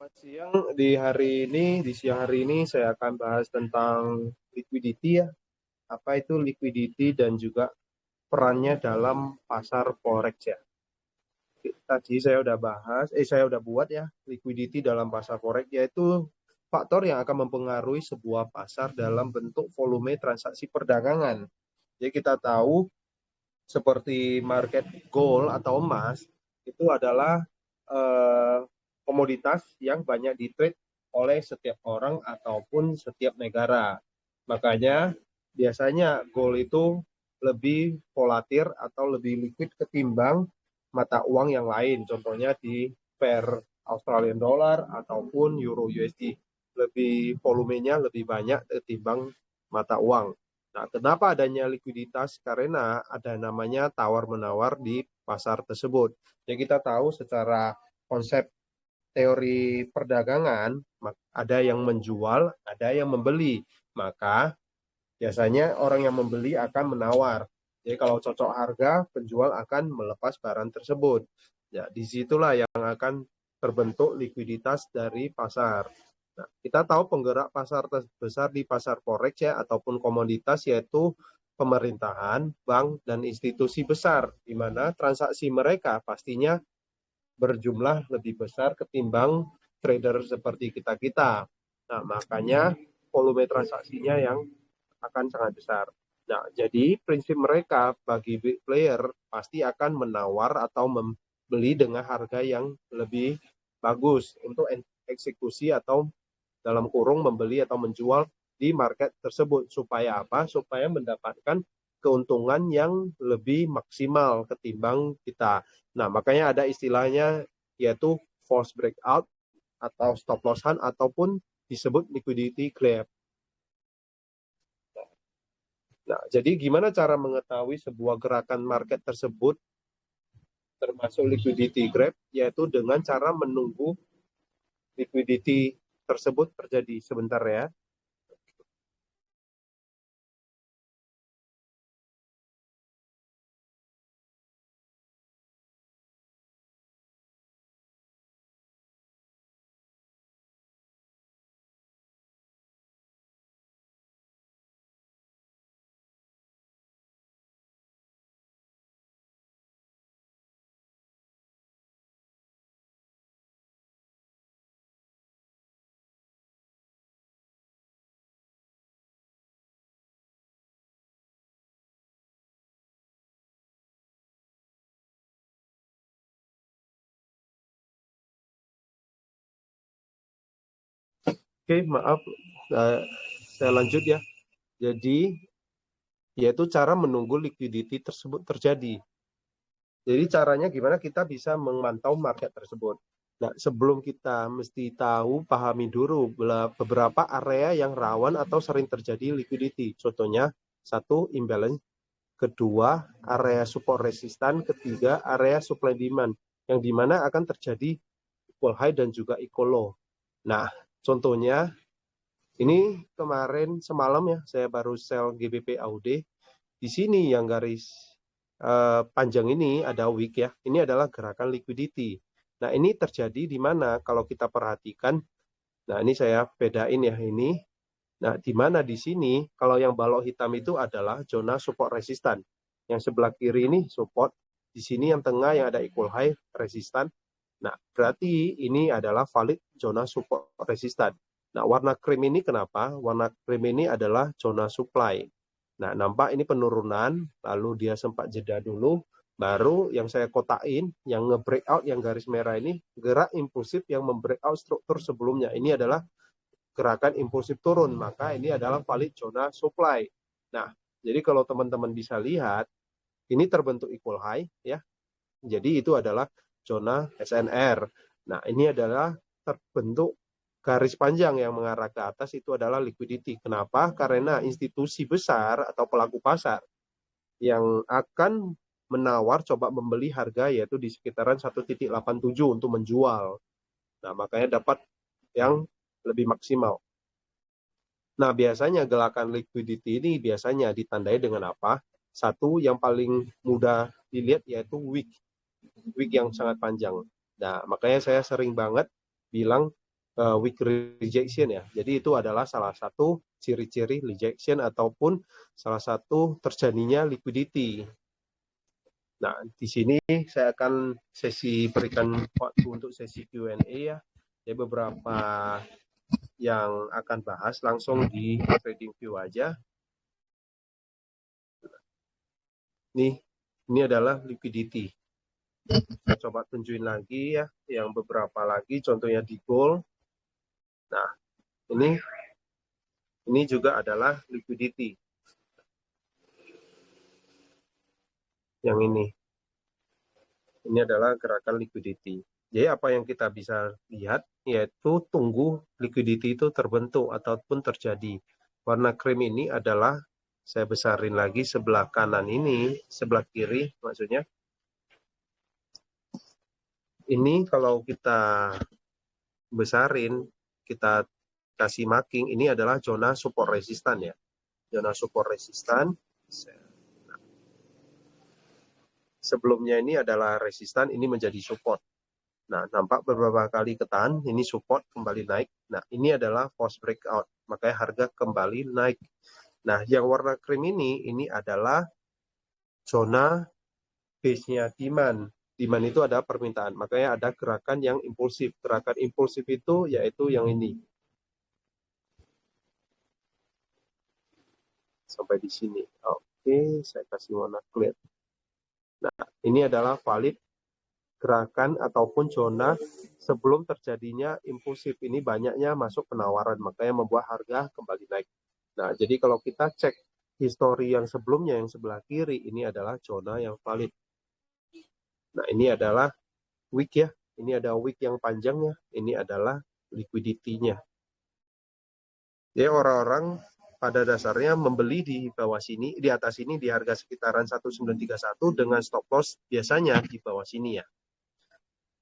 Selamat siang, di siang hari ini saya akan bahas tentang liquidity ya. Apa itu liquidity dan juga perannya dalam pasar forex ya. Tadi saya udah buat ya liquidity dalam pasar forex, yaitu faktor yang akan mempengaruhi sebuah pasar dalam bentuk volume transaksi perdagangan. Jadi kita tahu seperti market gold atau emas itu adalah eh, komoditas yang banyak di trade oleh setiap orang ataupun setiap negara. Makanya biasanya gold itu lebih volatil atau lebih liquid ketimbang mata uang yang lain. Contohnya di pair Australian dollar ataupun euro USD. Lebih volumenya lebih banyak ketimbang mata uang. Nah, kenapa adanya likuiditas? Karena ada namanya tawar-menawar di pasar tersebut. Jadi kita tahu secara konsep teori perdagangan, ada yang menjual, ada yang membeli. Maka biasanya orang yang membeli akan menawar. Jadi kalau cocok harga, penjual akan melepas barang tersebut. Ya, disitulah yang akan terbentuk likuiditas dari pasar. Nah, kita tahu penggerak pasar terbesar di pasar forex ya ataupun komoditas yaitu pemerintahan, bank, dan institusi besar, di mana transaksi mereka pastinya berjumlah lebih besar ketimbang trader seperti kita-kita. Nah, makanya volume transaksinya yang akan sangat besar. Nah, jadi prinsip mereka bagi big player pasti akan menawar atau membeli dengan harga yang lebih bagus untuk eksekusi atau dalam kurung membeli atau menjual di market tersebut. Supaya apa? Supaya mendapatkan keuntungan yang lebih maksimal ketimbang kita. Nah, makanya ada istilahnya yaitu force breakout atau stop lossan ataupun disebut liquidity gap. Nah, jadi gimana cara mengetahui sebuah gerakan market tersebut termasuk liquidity gap, yaitu dengan cara menunggu liquidity tersebut terjadi. Sebentar ya. Oke, maaf. Uh, saya lanjut ya. Jadi, yaitu cara menunggu liquidity tersebut terjadi. Jadi caranya gimana kita bisa memantau market tersebut. Nah, sebelum kita mesti tahu, pahami dulu beberapa area yang rawan atau sering terjadi liquidity. Contohnya, satu, imbalance. Kedua, area support resistan. Ketiga, area supply demand. Yang dimana akan terjadi equal high dan juga equal low. Nah, contohnya, ini kemarin semalam ya, saya baru sell GBP AUD. Di sini yang garis panjang ini ada wick ya. Ini adalah gerakan liquidity. Nah, ini terjadi di mana kalau kita perhatikan. Nah, ini saya bedain ya ini. Nah, di mana di sini kalau yang balok hitam itu adalah zona support resistan. Yang sebelah kiri ini support. Di sini yang tengah yang ada equal high resistan. Nah, berarti ini adalah valid zona support resistan. Nah, warna krim ini kenapa? Warna krim ini adalah zona supply. Nah, nampak ini penurunan, lalu dia sempat jeda dulu, baru yang saya kotakin, yang nge-breakout, yang garis merah ini, gerak impulsif yang membreakout struktur sebelumnya. Ini adalah gerakan impulsif turun, maka ini adalah valid zona supply. Nah, jadi kalau teman-teman bisa lihat, ini terbentuk equal high, ya. Jadi itu adalah zona SNR. Nah, ini adalah terbentuk garis panjang yang mengarah ke atas itu adalah liquidity. Kenapa? Karena institusi besar atau pelaku pasar yang akan menawar coba membeli harga yaitu di sekitaran 1,87 untuk menjual. Nah, makanya dapat yang lebih maksimal. Nah, biasanya gerakan liquidity ini biasanya ditandai dengan apa? Satu yang paling mudah dilihat yaitu wick yang sangat panjang. Nah, makanya saya sering banget bilang weak rejection ya. Jadi itu adalah salah satu ciri-ciri rejection ataupun salah satu terjadinya liquidity. Nah, di sini saya akan berikan waktu untuk sesi Q&A ya. Jadi beberapa yang akan bahas langsung di TradingView aja. Ini adalah liquidity. Saya coba tunjukin lagi ya, yang beberapa lagi, contohnya di gold. Nah, ini juga adalah liquidity. Yang ini adalah gerakan liquidity. Jadi apa yang kita bisa lihat yaitu tunggu liquidity itu terbentuk ataupun terjadi. Warna krim ini adalah, saya besarin lagi sebelah kanan ini, sebelah kiri maksudnya. Ini kalau kita besarin, kita kasih marking, ini adalah zona support resistan ya. Zona support resistan. Sebelumnya ini adalah resistan, ini menjadi support. Nah, nampak beberapa kali ketahan, ini support kembali naik. Nah, ini adalah false breakout, makanya harga kembali naik. Nah, yang warna krim ini adalah zona base-nya demand. Demand itu ada permintaan, makanya ada gerakan yang impulsif. Gerakan impulsif itu yaitu yang ini. Sampai di sini. Oke, saya kasih warna clear. Nah, ini adalah valid gerakan ataupun zona sebelum terjadinya impulsif. Ini banyaknya masuk penawaran, makanya membuat harga kembali naik. Nah, jadi kalau kita cek histori yang sebelumnya, yang sebelah kiri, ini adalah zona yang valid. Nah, ini adalah wick ya. Ini ada wick yang panjangnya. Ini adalah liquidity-nya. Jadi orang-orang pada dasarnya membeli di bawah sini, di atas ini di harga sekitaran 1931 dengan stop loss biasanya di bawah sini ya.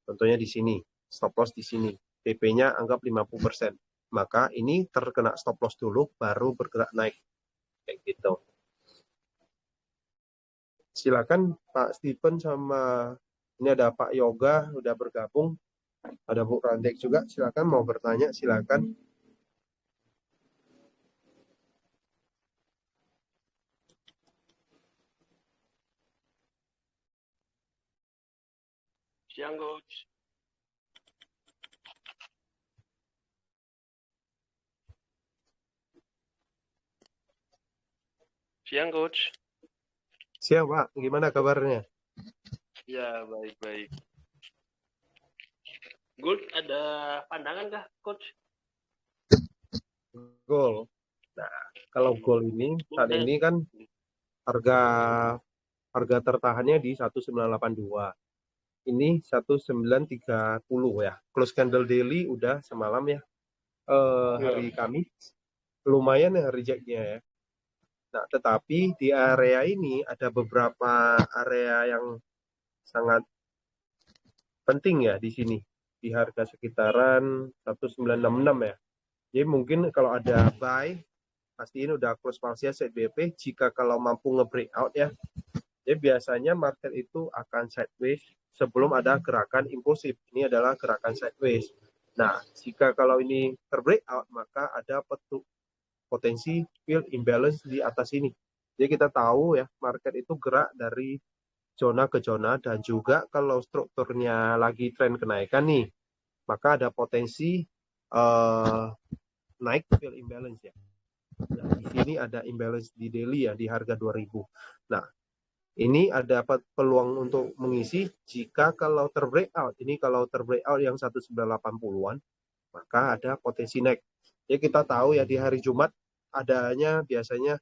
Contohnya di sini, stop loss di sini. TP-nya anggap 50%. Maka ini terkena stop loss dulu, baru bergerak naik. Kayak gitu. Silakan Pak Stephen sama ini ada Pak Yoga udah bergabung. Ada Bu Randek juga, silakan mau bertanya, silakan. Siang, Coach. Siang, Coach. Siang, Pak. Gimana kabarnya? Ya, baik-baik. Gold ada pandangan kah, Coach? Gold. Nah, kalau gold ini, saat ini kan harga tertahannya di 1982. Ini 1930 ya. Close candle daily udah semalam ya. Hari Kamis. Lumayan ya rejectnya ya. Nah, tetapi di area ini ada beberapa area yang sangat penting ya di sini. Di harga sekitaran 1966 ya. Jadi mungkin kalau ada buy, pastiin udah close parsial set BP. Jika kalau mampu nge-breakout ya, jadi biasanya market itu akan sideways sebelum ada gerakan impulsif. Ini adalah gerakan sideways. Nah, jika kalau ini terbreakout, maka ada potensi field imbalance di atas ini. Jadi kita tahu ya, market itu gerak dari zona ke zona dan juga kalau strukturnya lagi tren kenaikan nih, maka ada potensi naik field imbalance ya. Nah, di sini ada imbalance di daily ya di harga 2000. Nah, ini ada peluang untuk mengisi jika kalau terbreakout. Ini kalau terbreakout yang 1980-an, maka ada potensi naik. Jadi kita tahu ya di hari Jumat adanya biasanya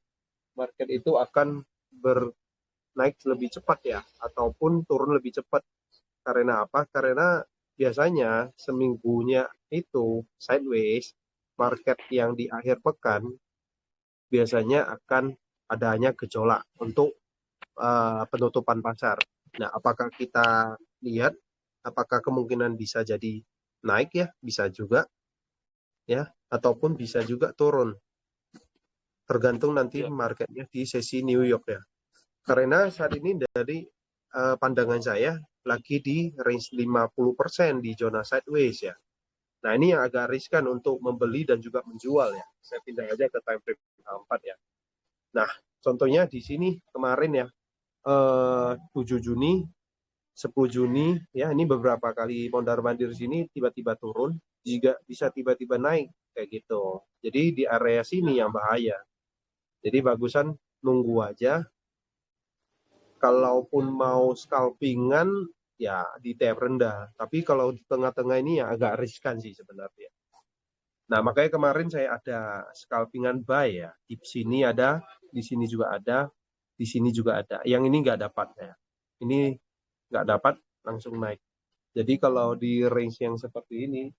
market itu akan naik lebih cepat ya ataupun turun lebih cepat. Karena apa? Karena biasanya seminggunya itu sideways, market yang di akhir pekan biasanya akan adanya gejolak untuk penutupan pasar. Nah, apakah kita lihat apakah kemungkinan bisa jadi naik ya, bisa juga ya, ataupun bisa juga turun. Tergantung nanti marketnya di sesi New York ya. Karena saat ini dari pandangan saya lagi di range 50% di zona sideways ya. Nah, ini yang agak riskan untuk membeli dan juga menjual ya. Saya pindah aja ke time frame 4 ya. Nah, contohnya di sini kemarin ya, 7 Juni, 10 Juni, ya ini beberapa kali mondar-mandir sini tiba-tiba turun, juga bisa tiba-tiba naik, kayak gitu. Jadi di area sini yang bahaya. Jadi bagusan nunggu aja, kalaupun mau scalpingan, ya di TF rendah. Tapi kalau di tengah-tengah ini ya agak riskan sih sebenarnya. Nah, makanya kemarin saya ada scalpingan buy ya. Di sini ada, di sini juga ada, di sini juga ada. Yang ini nggak dapat ya. Ini nggak dapat, langsung naik. Jadi kalau di range yang seperti ini,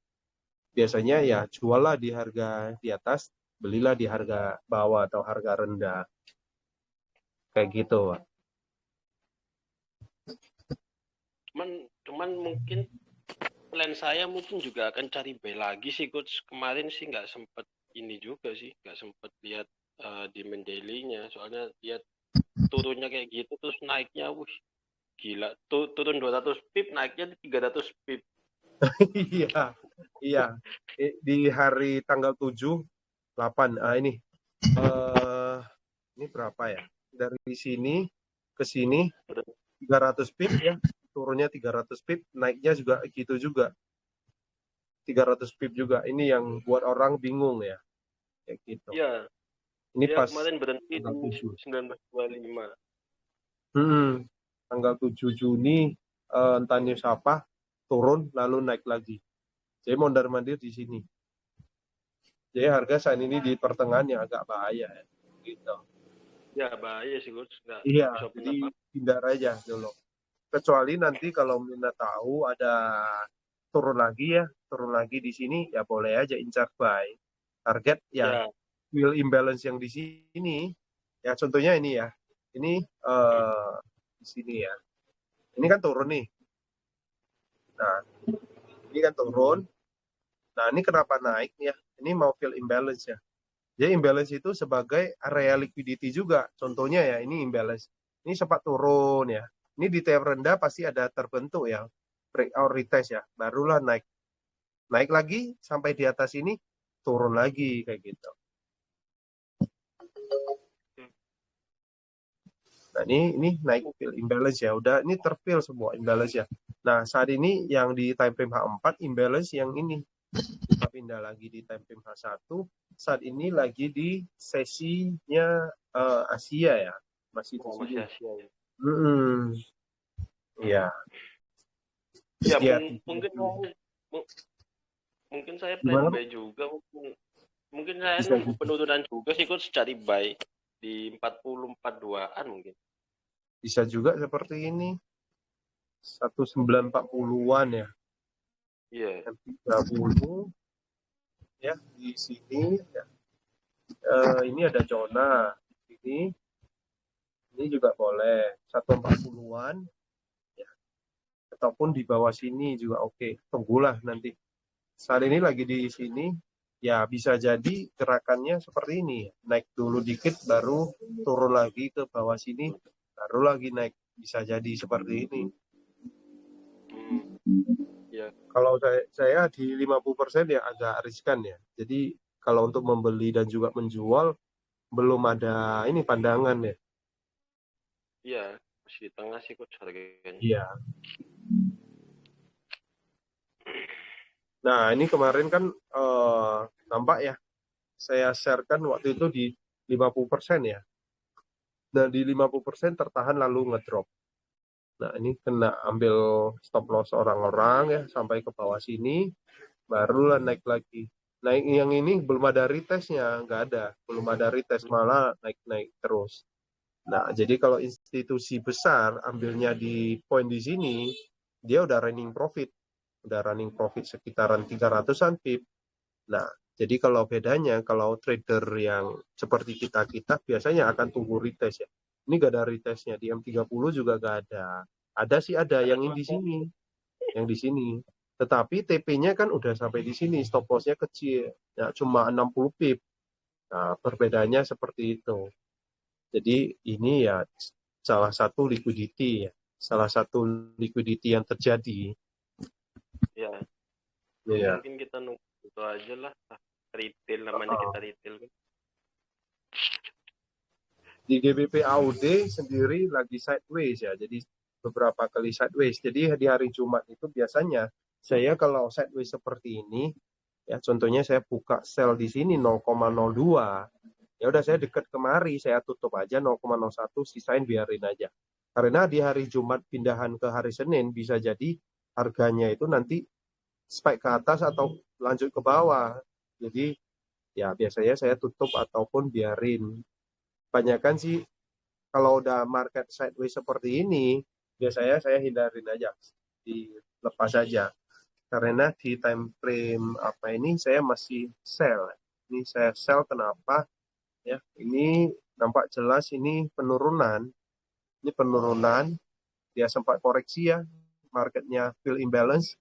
biasanya ya jual lah di harga di atas, belilah di harga bawah atau harga rendah. Kayak gitu, Pak. Cuman mungkin plan saya mungkin juga akan cari buy lagi sih coach. Kemarin sih nggak sempet ini juga sih, nggak sempet lihat demand daily-nya. Soalnya lihat turunnya kayak gitu terus naiknya, wih gila. Turun 200 pip, naiknya 300 pip. Iya, iya. Di hari tanggal 7, 8. Ini berapa ya? Dari sini ke sini 300 pip ya, turunnya 300 pip, naiknya juga gitu juga. 300 pip juga. Ini yang buat orang bingung ya. Kayak gitu. Iya, Ini dia pas kemarin berhenti tanggal di 7. 1925. Tanggal 7 Juni, entah news apa, turun lalu naik lagi. Jadi mondar-mandir di sini. Jadi harga saat ini di pertengahan yang agak bahaya ya. Gitu. Ya bahaya sih coach, Iya, nggak bisa jadi apa. hindar aja dulu. Kecuali nanti kalau Mina tahu ada turun lagi di sini, ya boleh aja incar buy. Target ya Ya, will imbalance yang di sini, ya contohnya ini ya. Ini di sini ya. Ini kan turun nih. Nah, ini kan turun. Nah, ini kenapa naik ya? Ini mau fill imbalance ya. Jadi imbalance itu sebagai area liquidity juga. Contohnya ya, ini imbalance. Ini sempat turun ya. Ini di TF rendah pasti ada terbentuk ya. Breakout retest ya. Barulah naik. Naik lagi sampai di atas ini, turun lagi kayak gitu. Nah, ini naik fill imbalance ya. Udah ini terfill semua imbalance ya. Nah, saat ini yang di time frame H4 imbalance yang ini. Kita pindah lagi di time frame H1. Saat ini lagi di sesinya Asia ya. Masih di sini. masih Asia ya. Iya. Ya Iya. mungkin saya plan Gimana, Pak? buy juga, mungkin saya Bisa nunggu juga. penurunan juga sih coach, cari buy di 44.2-an mungkin. Bisa juga seperti ini. 1940-an ya. Iya. 30 ya di sini ya. Ini ada zona ini juga boleh 140-an ya. Ataupun di bawah sini juga oke. Tunggulah nanti. Saat ini lagi di sini, ya bisa jadi gerakannya seperti ini. Naik dulu dikit, baru turun lagi ke bawah sini, baru lagi naik. Bisa jadi seperti ini. Ya. Kalau saya di 50% ya agak riskan ya. Jadi kalau untuk membeli dan juga menjual, belum ada ini pandangan ya. Iya, masih di tengah sih coach harganya. Iya. Nah, ini kemarin kan nampak ya, saya sharekan waktu itu di 50% ya. Nah, di 50% tertahan lalu ngedrop. Nah, ini kena ambil stop loss orang-orang ya, sampai ke bawah sini, barulah naik lagi. Nah, yang ini belum ada retestnya, nggak ada. Belum ada retest, malah naik-naik terus. Nah, jadi kalau institusi besar ambilnya di poin di sini, dia udah running profit. Udah running profit sekitaran 300-an pip. Nah, jadi kalau bedanya, kalau trader yang seperti kita-kita biasanya akan tunggu retest ya. Ini gak ada retestnya, di M30 juga gak ada. Ada sih ada Ada yang dua di kali. sini, yang di sini. Tetapi TP-nya kan udah sampai di sini, stop loss-nya kecil, ya cuma 60 pip. Nah, perbedaannya seperti itu. Jadi ini ya salah satu liquidity ya, salah satu liquidity yang terjadi. Ya. Iya. mungkin kita nunggu itu aja lah. Retail namanya, kita retail kan. Di GBP AUD sendiri lagi sideways ya, jadi beberapa kali sideways. Jadi di hari Jumat itu biasanya saya kalau sideways seperti ini, ya contohnya saya buka sell di sini 0,02, ya udah saya dekat kemari, saya tutup aja 0,01, sisain biarin aja. Karena di hari Jumat pindahan ke hari Senin bisa jadi harganya itu nanti spike ke atas atau lanjut ke bawah. Jadi ya biasanya saya tutup ataupun biarin. Kebanyakan sih kalau udah market sideways seperti ini, biasanya saya hindarin aja, dilepas aja. Karena di time frame apa ini saya masih sell. Ini saya sell kenapa? Ya, ini nampak jelas ini penurunan. Ini penurunan, dia sempat koreksi ya, marketnya fill imbalance,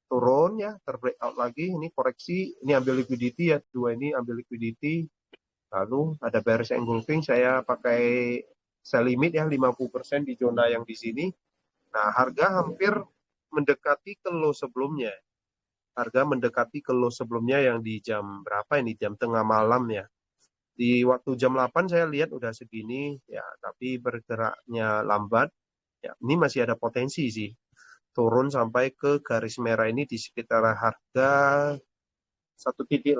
turun ya, terbreakout lagi, ini koreksi, ini ambil liquidity ya, dua ini ambil liquidity, lalu ada bearish engulfing, saya pakai sell limit ya 50% di zona yang di sini. Nah, harga hampir mendekati ke low sebelumnya. Harga mendekati ke low sebelumnya yang di jam berapa ini? Jam tengah malam ya. Di waktu jam 8 saya lihat udah segini ya, tapi bergeraknya lambat. Ya, ini masih ada potensi sih. Turun sampai ke garis merah ini di sekitar harga 1,85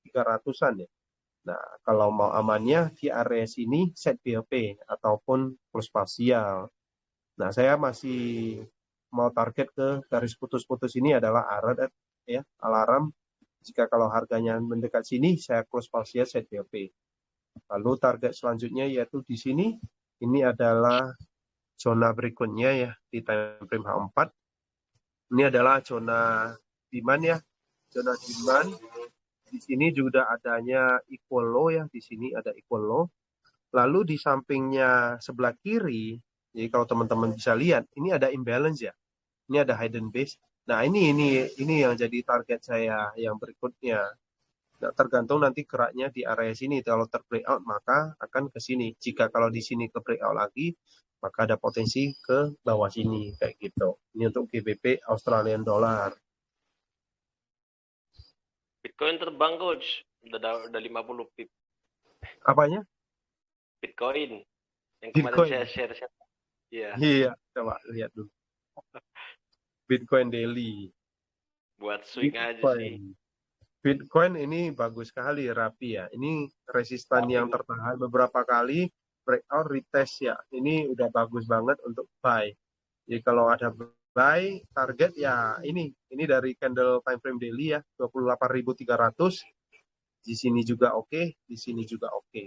300-an ya. Nah, kalau mau amannya di area sini set BOP ataupun plus parsial. Nah, saya masih mau target ke garis putus-putus ini adalah alarm ya, alarm. Jika kalau harganya mendekat sini, saya close parsial set BOP. Lalu target selanjutnya yaitu di sini, ini adalah zona berikutnya ya di time frame H4. Ini adalah zona demand ya, zona demand. Di sini juga adanya equal low ya, di sini ada equal low. Lalu di sampingnya sebelah kiri, jadi kalau teman-teman bisa lihat, ini ada imbalance ya. Ini ada hidden base. Nah, ini yang jadi target saya yang berikutnya. Nah, tergantung nanti geraknya di area sini. Kalau terbreakout maka akan ke sini. Jika kalau di sini ke breakout lagi, maka ada potensi ke bawah sini kayak gitu. Ini untuk GBP Australian Dollar. Bitcoin terbang coach, udah 50 pip. Apanya? Bitcoin yang kemarin saya Bitcoin. share. Iya. Iya, coba lihat dulu. Bitcoin Daily. Buat swing aja sih. Bitcoin. Bitcoin ini bagus sekali, rapi ya. Ini resistan yang tertahan beberapa kali, breakout, retest ya. Ini udah bagus banget untuk buy. Jadi kalau ada buy, target ya ini dari candle time frame daily ya, 28.300. Di sini juga oke, di sini juga oke.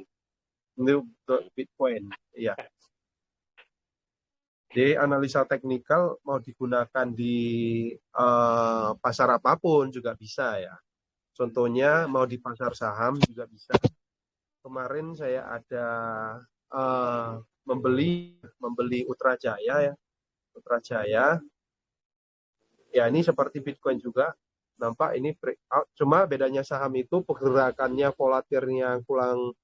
Ini untuk Bitcoin, ya. Jadi analisa teknikal mau digunakan di pasar apapun juga bisa ya. Contohnya mau di pasar saham juga bisa. Kemarin saya ada membeli Ultra Jaya ya. Ultra Jaya. Ya ini seperti Bitcoin juga. Nampak ini breakout. Cuma bedanya saham itu pergerakannya volatilnya kurang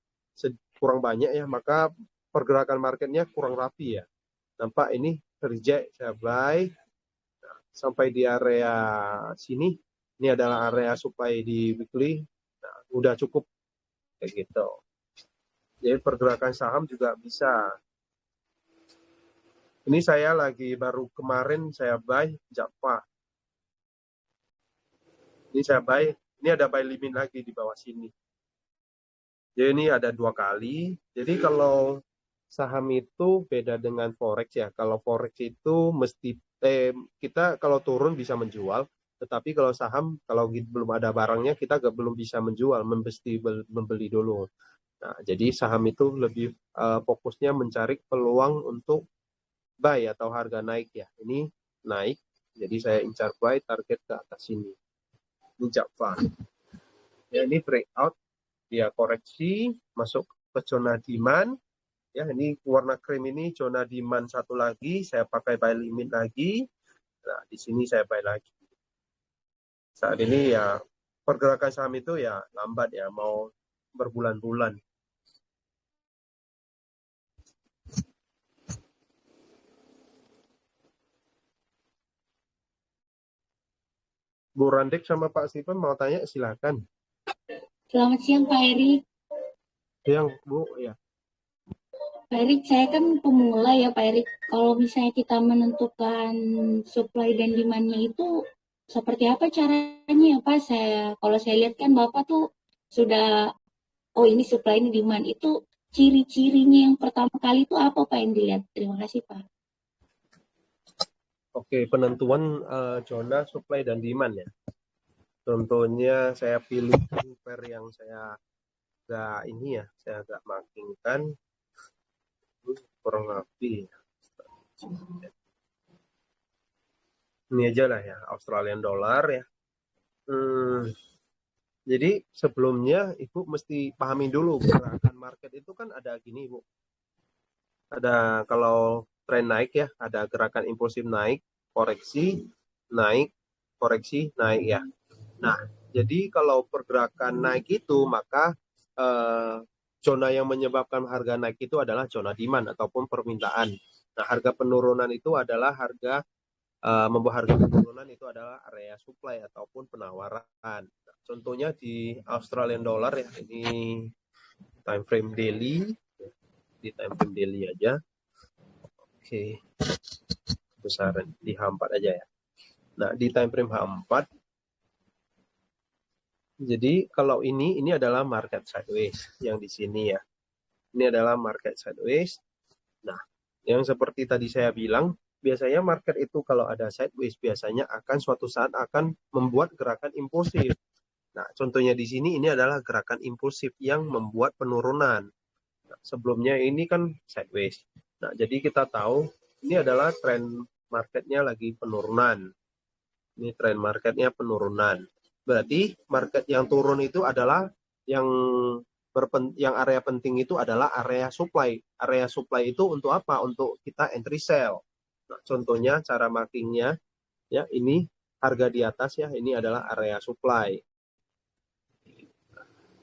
banyak ya. Maka pergerakan marketnya kurang rapi ya. Nampak ini reject, saya buy sampai di area sini. Ini adalah area supply di weekly. Nah, udah cukup kayak gitu. Jadi pergerakan saham juga bisa. Ini saya lagi baru kemarin saya buy Java. Ini saya buy, ini ada buy limit lagi di bawah sini. Jadi ini ada 2 kali. Jadi kalau saham itu beda dengan forex ya. Kalau forex itu mesti kita kalau turun bisa menjual, tetapi kalau saham kalau belum ada barangnya kita belum bisa menjual, mesti membeli dulu. Nah, jadi saham itu lebih fokusnya mencari peluang untuk buy atau harga naik ya. Ini naik, jadi saya incar buy target ke atas sini. Ini Java. Ya, ini breakout, dia koreksi, masuk ke zona demand. Ya, ini warna krim ini zona demand satu lagi, saya pakai buy limit lagi. Nah, di sini saya buy lagi. Saat ini ya pergerakan saham itu ya lambat ya, mau berbulan-bulan. Bu Randek sama Pak Stephen mau tanya, silakan. Selamat siang Pak Erik. Yang Bu, ya. Pak Erik, saya kan pemula ya Pak Erik. Kalau misalnya kita menentukan supply dan demand-nya itu seperti apa caranya ya Pak? Kalau saya lihat kan Bapak tuh sudah, oh ini supply ini demand, itu ciri-cirinya yang pertama kali itu apa Pak yang dilihat? Terima kasih Pak. Oke, penentuan zona supply dan demand ya. Contohnya saya pilih pair yang saya agak markingkan kurang lebih. Ini aja lah ya, Australian dollar ya. Jadi sebelumnya Ibu mesti pahami dulu gerakan market itu kan ada gini Ibu. Ada kalau tren naik ya, ada gerakan impulsif naik, koreksi, naik ya. Nah, jadi kalau pergerakan naik itu maka zona yang menyebabkan harga naik itu adalah zona demand ataupun permintaan. Nah, harga penurunan itu adalah membuat harga penurunan itu adalah area supply ataupun penawaran. Nah, contohnya di Australian dollar ya, ini time frame daily, di time frame daily aja. Oke, besaran di H4 aja ya. Nah, di time frame H4, jadi kalau ini adalah market sideways yang di sini ya. Ini adalah market sideways. Nah, yang seperti tadi saya bilang, biasanya market itu kalau ada sideways biasanya akan suatu saat akan membuat gerakan impulsif. Nah, contohnya di sini ini adalah gerakan impulsif yang membuat penurunan. Nah, sebelumnya ini kan sideways. Nah, jadi kita tahu ini adalah tren marketnya lagi penurunan. Ini tren marketnya penurunan. Berarti market yang turun itu adalah yang area penting itu adalah area supply. Area supply itu untuk apa? Untuk kita entry sell. Nah, contohnya cara markingnya ya, ini harga di atas ya, ini adalah area supply.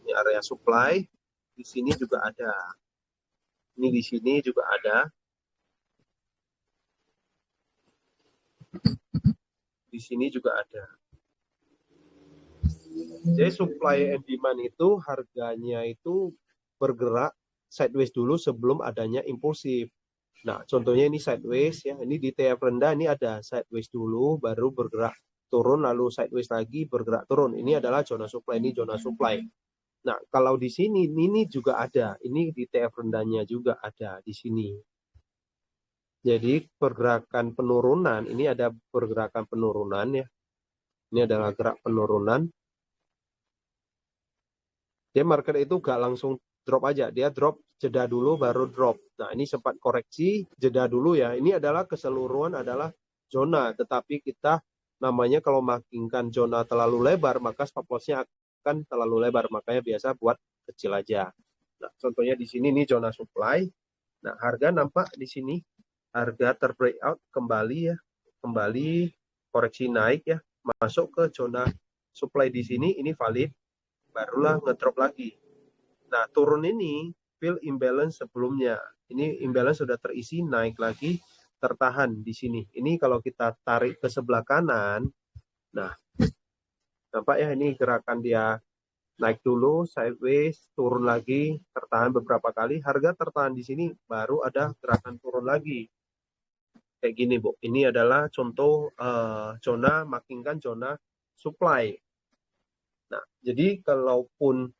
Ini area supply, di sini juga ada. Ini di sini juga ada. Di sini juga ada. Jadi supply and demand itu harganya itu bergerak sideways dulu sebelum adanya impulsif. Nah, contohnya ini sideways ya. Ini di TF rendah ini ada sideways dulu baru bergerak turun lalu sideways lagi bergerak turun. Ini adalah zona supply, ini zona supply. Nah, kalau di sini ini juga ada. Ini di TF rendahnya juga ada di sini. Jadi pergerakan penurunan, ini ada pergerakan penurunan ya. Ini adalah gerak penurunan. Dia market itu gak langsung drop aja, dia drop jeda dulu baru drop. Nah, ini sempat koreksi, jeda dulu ya. Ini adalah keseluruhan adalah zona, tetapi kita namanya kalau markingkan zona terlalu lebar, maka stop loss-nya akan terlalu lebar, makanya biasa buat kecil aja. Nah, contohnya di sini ini zona supply. Nah, harga nampak di sini harga terbreakout kembali ya, kembali koreksi naik ya, masuk ke zona supply di sini, ini valid, barulah ngedrop lagi. Nah, turun ini fill imbalance sebelumnya. Ini imbalance sudah terisi, naik lagi, tertahan di sini. Ini kalau kita tarik ke sebelah kanan, nah, nampak ya ini gerakan dia naik dulu, sideways, turun lagi, tertahan beberapa kali, harga tertahan di sini, baru ada gerakan turun lagi. Kayak gini, Bu. Ini adalah contoh zona, markingkan zona supply. Nah, jadi kalaupun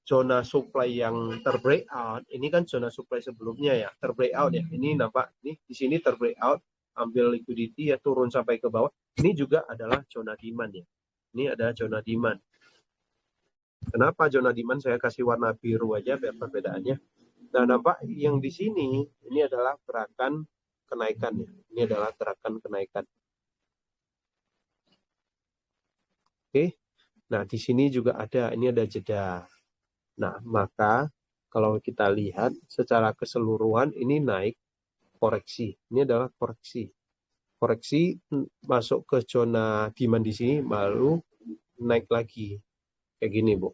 zona supply yang terbreakout, ini kan zona supply sebelumnya ya, terbreakout ya. Ini nampak, ini di sini terbreakout, ambil liquidity ya, turun sampai ke bawah. Ini juga adalah zona demand ya. Ini adalah zona demand. Kenapa zona demand saya kasih warna biru aja biar perbedaannya. Nah, nampak yang di sini ini adalah gerakan kenaikan ya. Ini adalah gerakan kenaikan. Oke. Nah, di sini juga ada, ini ada jeda. Nah, maka kalau kita lihat secara keseluruhan ini naik koreksi. Ini adalah koreksi. Koreksi masuk ke zona demand di sini baru naik lagi. Kayak gini, Bu.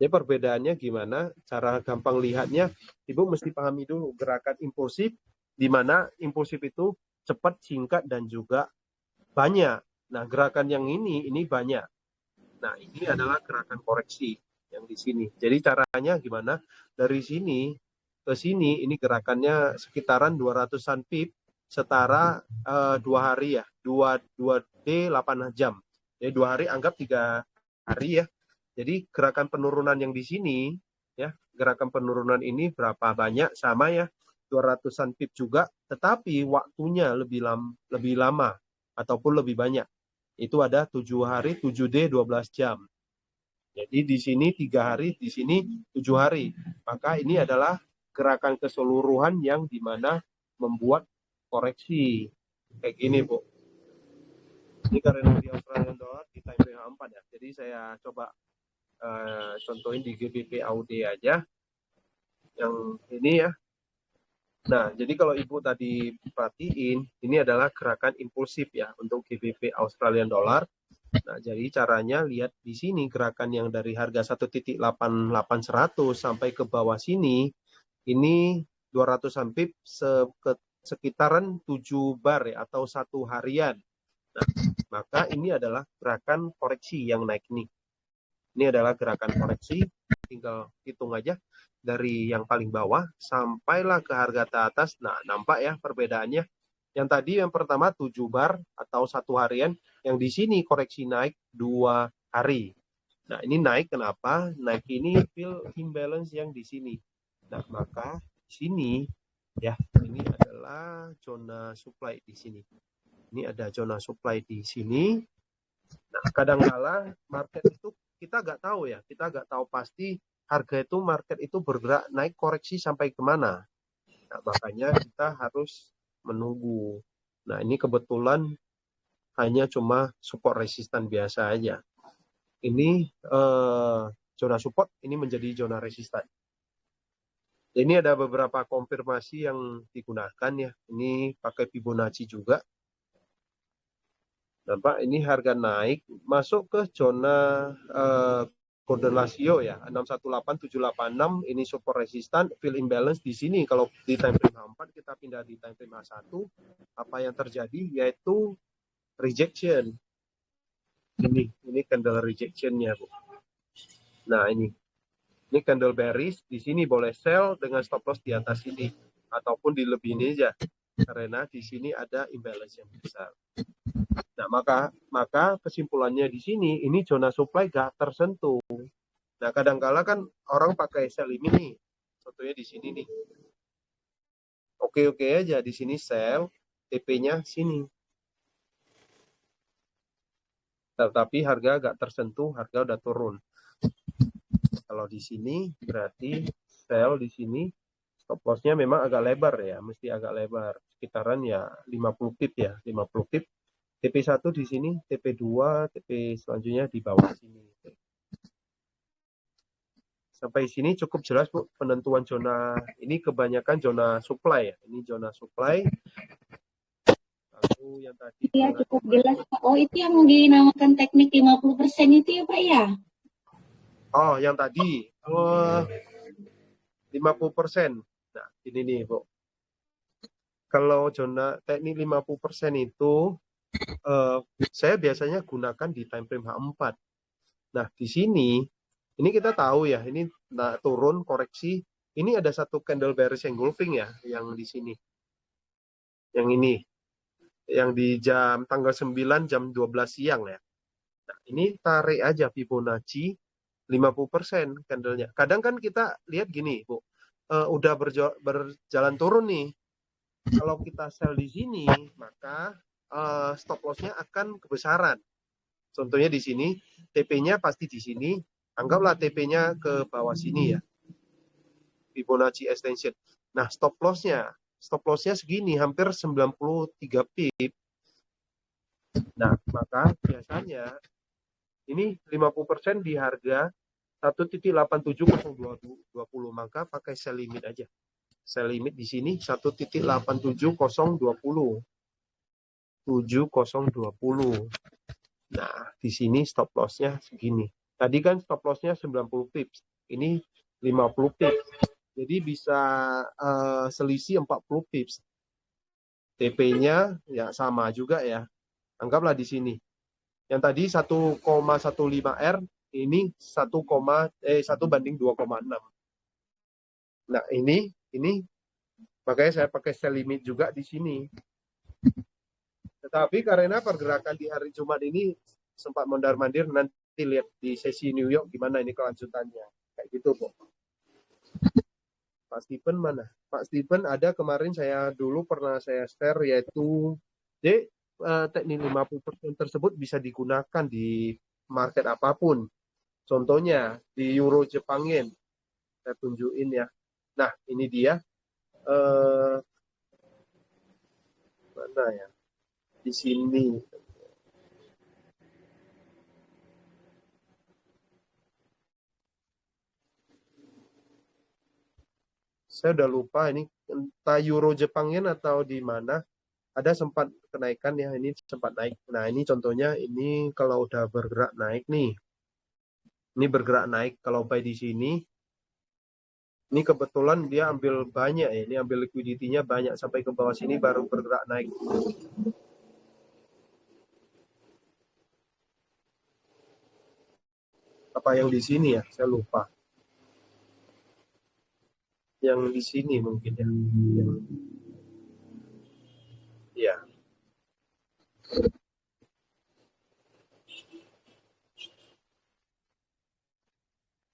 Jadi perbedaannya gimana? Cara gampang lihatnya, Ibu mesti pahami dulu gerakan impulsif, di mana impulsif itu cepat, singkat, dan juga banyak. Nah, gerakan yang ini banyak. Nah, ini adalah gerakan koreksi yang di sini. Jadi caranya gimana? Dari sini ke sini, ini gerakannya sekitaran 200-an pip, setara 2 hari ya, 2D 8 jam. Jadi 2 hari anggap 3 hari ya. Jadi gerakan penurunan yang di sini, ya, gerakan penurunan ini berapa banyak? Sama ya, 200-an pip juga, tetapi waktunya lebih lama ataupun lebih banyak. Itu ada 7 hari, 7D 12 jam. Jadi di sini 3 hari, di sini 7 hari. Maka ini adalah gerakan keseluruhan yang dimana membuat koreksi. Kayak gini, Bu. Ini karena di Australian dollar di time frame 4 ya. Jadi saya coba contohin di GBP AUD aja. Yang ini ya. Nah, jadi kalau Ibu tadi perhatiin, ini adalah gerakan impulsif ya untuk GBP Australian dollar. Nah, jadi caranya lihat di sini gerakan yang dari harga 1.88100 sampai ke bawah sini, ini 200 pip sekitaran 7 bar ya, atau 1 harian. Nah, maka ini adalah gerakan koreksi yang naik nih. Ini adalah gerakan koreksi, tinggal hitung aja dari yang paling bawah sampailah ke harga atas. Nah, nampak ya perbedaannya. Yang tadi yang pertama 7 bar atau 1 harian, yang di sini koreksi naik 2 hari. Nah, ini naik kenapa? Naik ini fill imbalance yang di sini. Nah, maka di sini ya, ini adalah zona supply di sini. Ini ada zona supply di sini. Nah, kadang-kala market itu kita nggak tahu ya, kita nggak tahu pasti harga itu, market itu bergerak naik koreksi sampai kemana. Nah, makanya kita harus menunggu. Nah, ini kebetulan hanya cuma support resistan biasa aja. Ini zona support, ini menjadi zona resistan. Ini ada beberapa konfirmasi yang digunakan ya. Ini pakai Fibonacci juga. Nampak ini harga naik masuk ke zona golden ratio ya, 618786, ini support resistan, fill imbalance di sini. Kalau di time frame 4 kita pindah di time frame 1, apa yang terjadi yaitu rejection. Ini candle rejectionnya, Bu. Nah, ini candle bearish, di sini boleh sell dengan stop loss di atas ini ataupun di lebih ini aja. Karena di sini ada imbalance yang besar. Nah, maka kesimpulannya di sini, ini zona supply gak tersentuh. Nah, kadang-kala kan orang pakai sell limit nih. Contohnya di sini nih. Oke-oke aja, di sini sell, TP-nya sini. Tetapi harga gak tersentuh, harga udah turun. Kalau di sini berarti sell di sini, stop loss-nya memang agak lebar ya, mesti agak lebar. Sekitaran ya 50 pip ya, 50 pip. TP1 di sini, TP2, TP selanjutnya di bawah sini. Sampai sini cukup jelas, Bu, penentuan zona. Ini kebanyakan zona supply ya. Ini zona supply. Lalu yang tadi. Iya, cukup jelas, Pak. Oh, itu yang dinamakan teknik 50% itu ya, Pak ya? Oh, yang tadi. 50%. Nah, ini nih, Bu. Kalau zona teknik 50% itu, saya biasanya gunakan di time frame H4. Nah, di sini, ini kita tahu ya, ini turun koreksi. Ini ada satu candle bearish engulfing ya, yang di sini. Yang ini. Yang di tanggal 9 jam 12 siang ya. Nah, ini tarik aja Fibonacci 50% candlenya. Kadang kan kita lihat gini, Bu. Udah berjalan turun nih. Kalau kita sell di sini, maka stop loss-nya akan kebesaran. Contohnya di sini, TP-nya pasti di sini. Anggaplah TP-nya ke bawah sini ya. Fibonacci extension. Nah, stop loss-nya segini, hampir 93 pip. Nah, maka biasanya ini 50% di harga 1.87020, maka pakai sell limit aja. Sell limit di sini 1.87020. 7020. Nah, di sini stop loss-nya segini. Tadi kan stop loss-nya 90 pips. Ini 50 pips. Jadi bisa selisih 40 pips. TP-nya ya sama juga ya. Anggaplah di sini. Yang tadi 1,15 R, ini 1 banding 2,6. Nah, ini makanya saya pakai sell limit juga di sini. Tetapi karena pergerakan di hari Jumat ini sempat mondar-mandir, nanti lihat di sesi New York gimana ini kelanjutannya. Kayak gitu, Pak. Pak Stephen mana? Pak Stephen ada kemarin saya dulu pernah saya share, yaitu teknik 50% tersebut bisa digunakan di market apapun. Contohnya di Euro Jepang Yen. Saya tunjukin ya. Nah, ini dia. Mana ya? Di sini. Saya udah lupa ini entah Euro Jepang Yen atau di mana. Ada sempat kenaikan ya, ini sempat naik. Nah, ini contohnya ini kalau udah bergerak naik nih. Ini bergerak naik kalau buy di sini. Ini kebetulan dia ambil banyak ya, ini ambil liquidity-nya banyak sampai ke bawah sini baru bergerak naik. Apa yang di sini ya? Saya lupa. Yang di sini mungkin ya. Ya.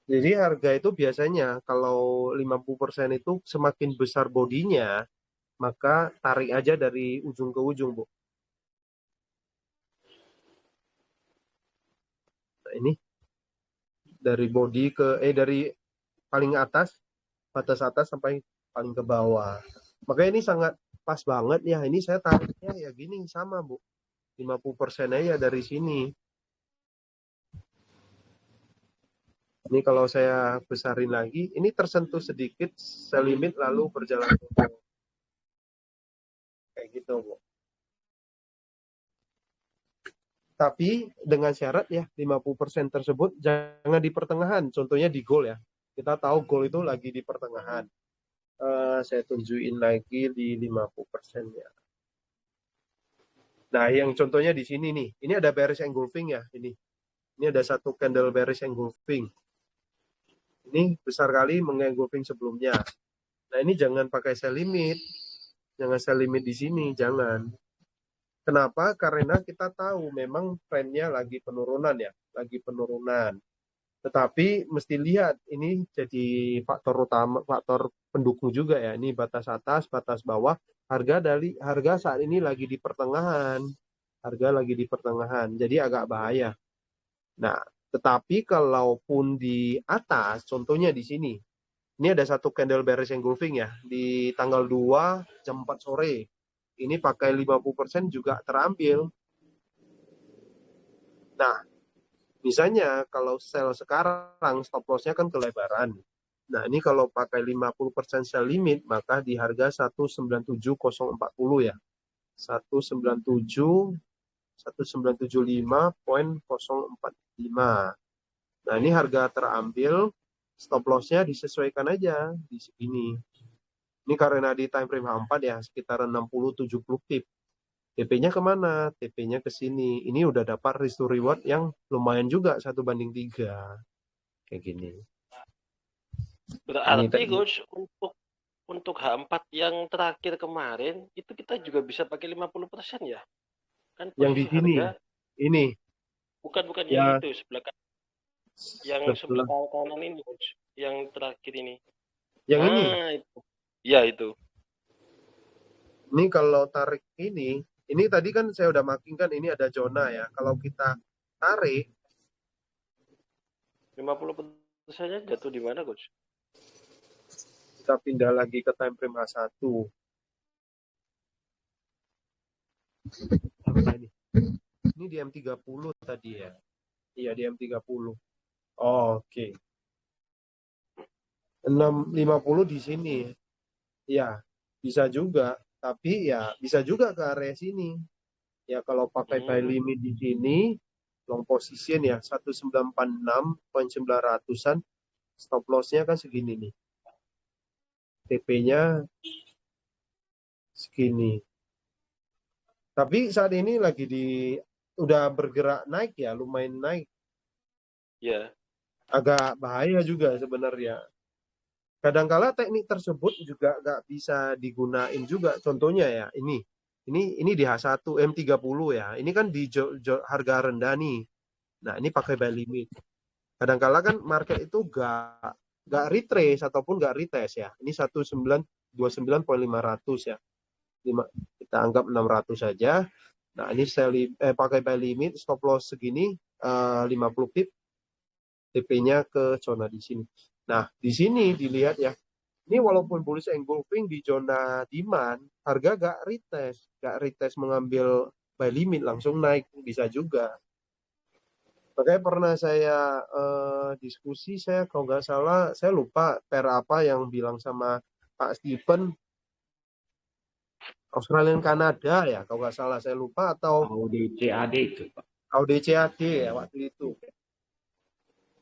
Jadi harga itu biasanya kalau 50% itu semakin besar bodinya, maka tarik aja dari ujung ke ujung, Bu. Nah, ini dari body dari paling atas, batas atas sampai paling ke bawah. Makanya ini sangat pas banget ya. Ini saya tariknya ya gini sama, Bu. 50% aja dari sini. Ini kalau saya besarin lagi, ini tersentuh sedikit sell limit lalu berjalan kayak gitu, Bu. Tapi dengan syarat ya 50% tersebut jangan di pertengahan. Contohnya di gold ya. Kita tahu gold itu lagi di pertengahan. Saya tunjukin lagi di 50% ya. Nah, yang contohnya di sini nih. Ini ada bearish engulfing ya. Ini ada satu candle bearish engulfing. Ini besar kali mengengulfing sebelumnya. Nah, ini jangan pakai sell limit. Jangan sell limit di sini, jangan. Kenapa? Karena kita tahu memang trennya lagi penurunan ya, lagi penurunan. Tetapi mesti lihat ini jadi faktor utama, faktor pendukung juga ya. Ini batas atas, batas bawah. Harga saat ini lagi di pertengahan. Harga lagi di pertengahan. Jadi agak bahaya. Nah, tetapi kalaupun di atas, contohnya di sini. Ini ada satu candle bearish engulfing ya di tanggal 2 jam 4 sore. Ini pakai 50% juga terambil. Nah, misalnya kalau sell sekarang stop loss-nya kan kelebaran. Nah, ini kalau pakai 50% sell limit maka di harga 197.040 ya. 1975.045. Nah, ini harga terambil, stop loss-nya disesuaikan aja di sini. Ini karena di time frame H4 ya, sekitar 60-70 pip. TP-nya kemana? TP-nya ke sini. Ini udah dapat risk to reward yang lumayan juga 1/3. Kayak gini. Berarti Coach untuk H4 yang terakhir kemarin itu kita juga bisa pakai 50% ya? Kan yang di sini. harga, ini. bukan ya, yang itu sebelah kanan. Yang sebelah kanan ini Coach, yang terakhir ini. Yang ini. Itu. Ya itu. Ini kalau tarik ini tadi kan saya udah marking kan ini ada zona ya. Kalau kita tarik 50%-nya jatuh di mana, Coach? Kita pindah lagi ke time frame H1. Apa ini? Ini di M30 tadi ya. Iya, di M30. Oke. 650 di sini. Ya, bisa juga. Tapi ya bisa juga ke area sini. Ya kalau pakai buy limit di sini, long position ya 1946.900-an, stop loss-nya kan segini nih. TP-nya segini. Tapi saat ini lagi udah bergerak naik ya, lumayan naik. Ya, Agak bahaya juga sebenarnya. Kadangkala teknik tersebut juga nggak bisa digunain juga. Contohnya ya, ini di H1 M30 ya. Ini kan di harga rendah nih. Nah, ini pakai buy limit. Kadangkala kan market itu nggak retrace ataupun nggak retest ya. Ini 1929,500 ya. Kita anggap 600 saja. Nah, ini pakai buy limit, stop loss segini 50 pip, TP-nya ke zona di sini. Nah, di sini dilihat ya, ini walaupun bullish engulfing di zona demand, harga gak retest mengambil buy limit langsung naik, bisa juga. Makanya pernah saya diskusi, saya kalau nggak salah, saya lupa pair apa yang bilang sama Pak Stephen, Australian Kanada ya, kalau nggak salah, saya lupa, atau AUDCAD itu, Pak. AUDCAD ya waktu itu.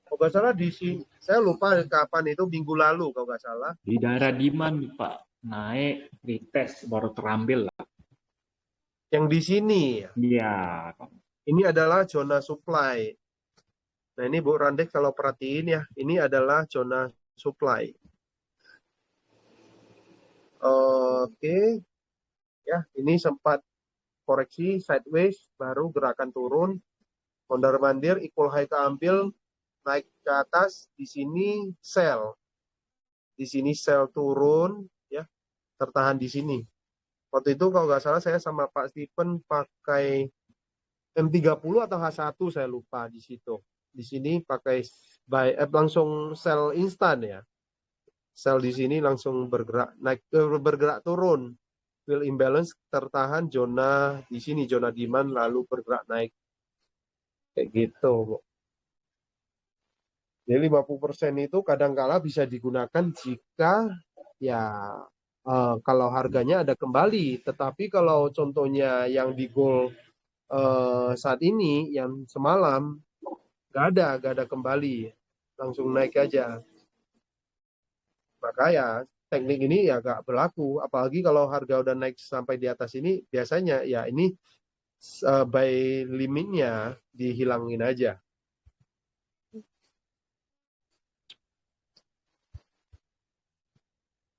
Kalau nggak salah di sini, saya lupa kapan itu, minggu lalu kalau nggak salah. Di daerah demand, Pak, naik retest baru terambil lah. Yang di sini ya. Iya. Ini adalah zona supply. Nah ini Bu Randek kalau perhatiin ya, ini adalah zona supply. Oke, ya ini sempat koreksi sideways, baru gerakan turun, mondar mandir, equal high keambil, naik ke atas, di sini sell turun, ya tertahan di sini. Waktu itu kalau nggak salah saya sama Pak Stephen pakai M30 atau H1 saya lupa di situ. Di sini pakai langsung sell instan ya. Sell di sini langsung bergerak naik, bergerak turun. Fill imbalance tertahan zona di sini, zona demand, lalu bergerak naik. Kayak gitu, Bu. Jadi 50% itu kadangkala bisa digunakan jika ya kalau harganya ada kembali. Tetapi kalau contohnya yang di gold saat ini, yang semalam, nggak ada kembali. Langsung naik aja. Maka ya teknik ini ya nggak berlaku. Apalagi kalau harga udah naik sampai di atas ini, biasanya ya ini buy limitnya dihilangin aja.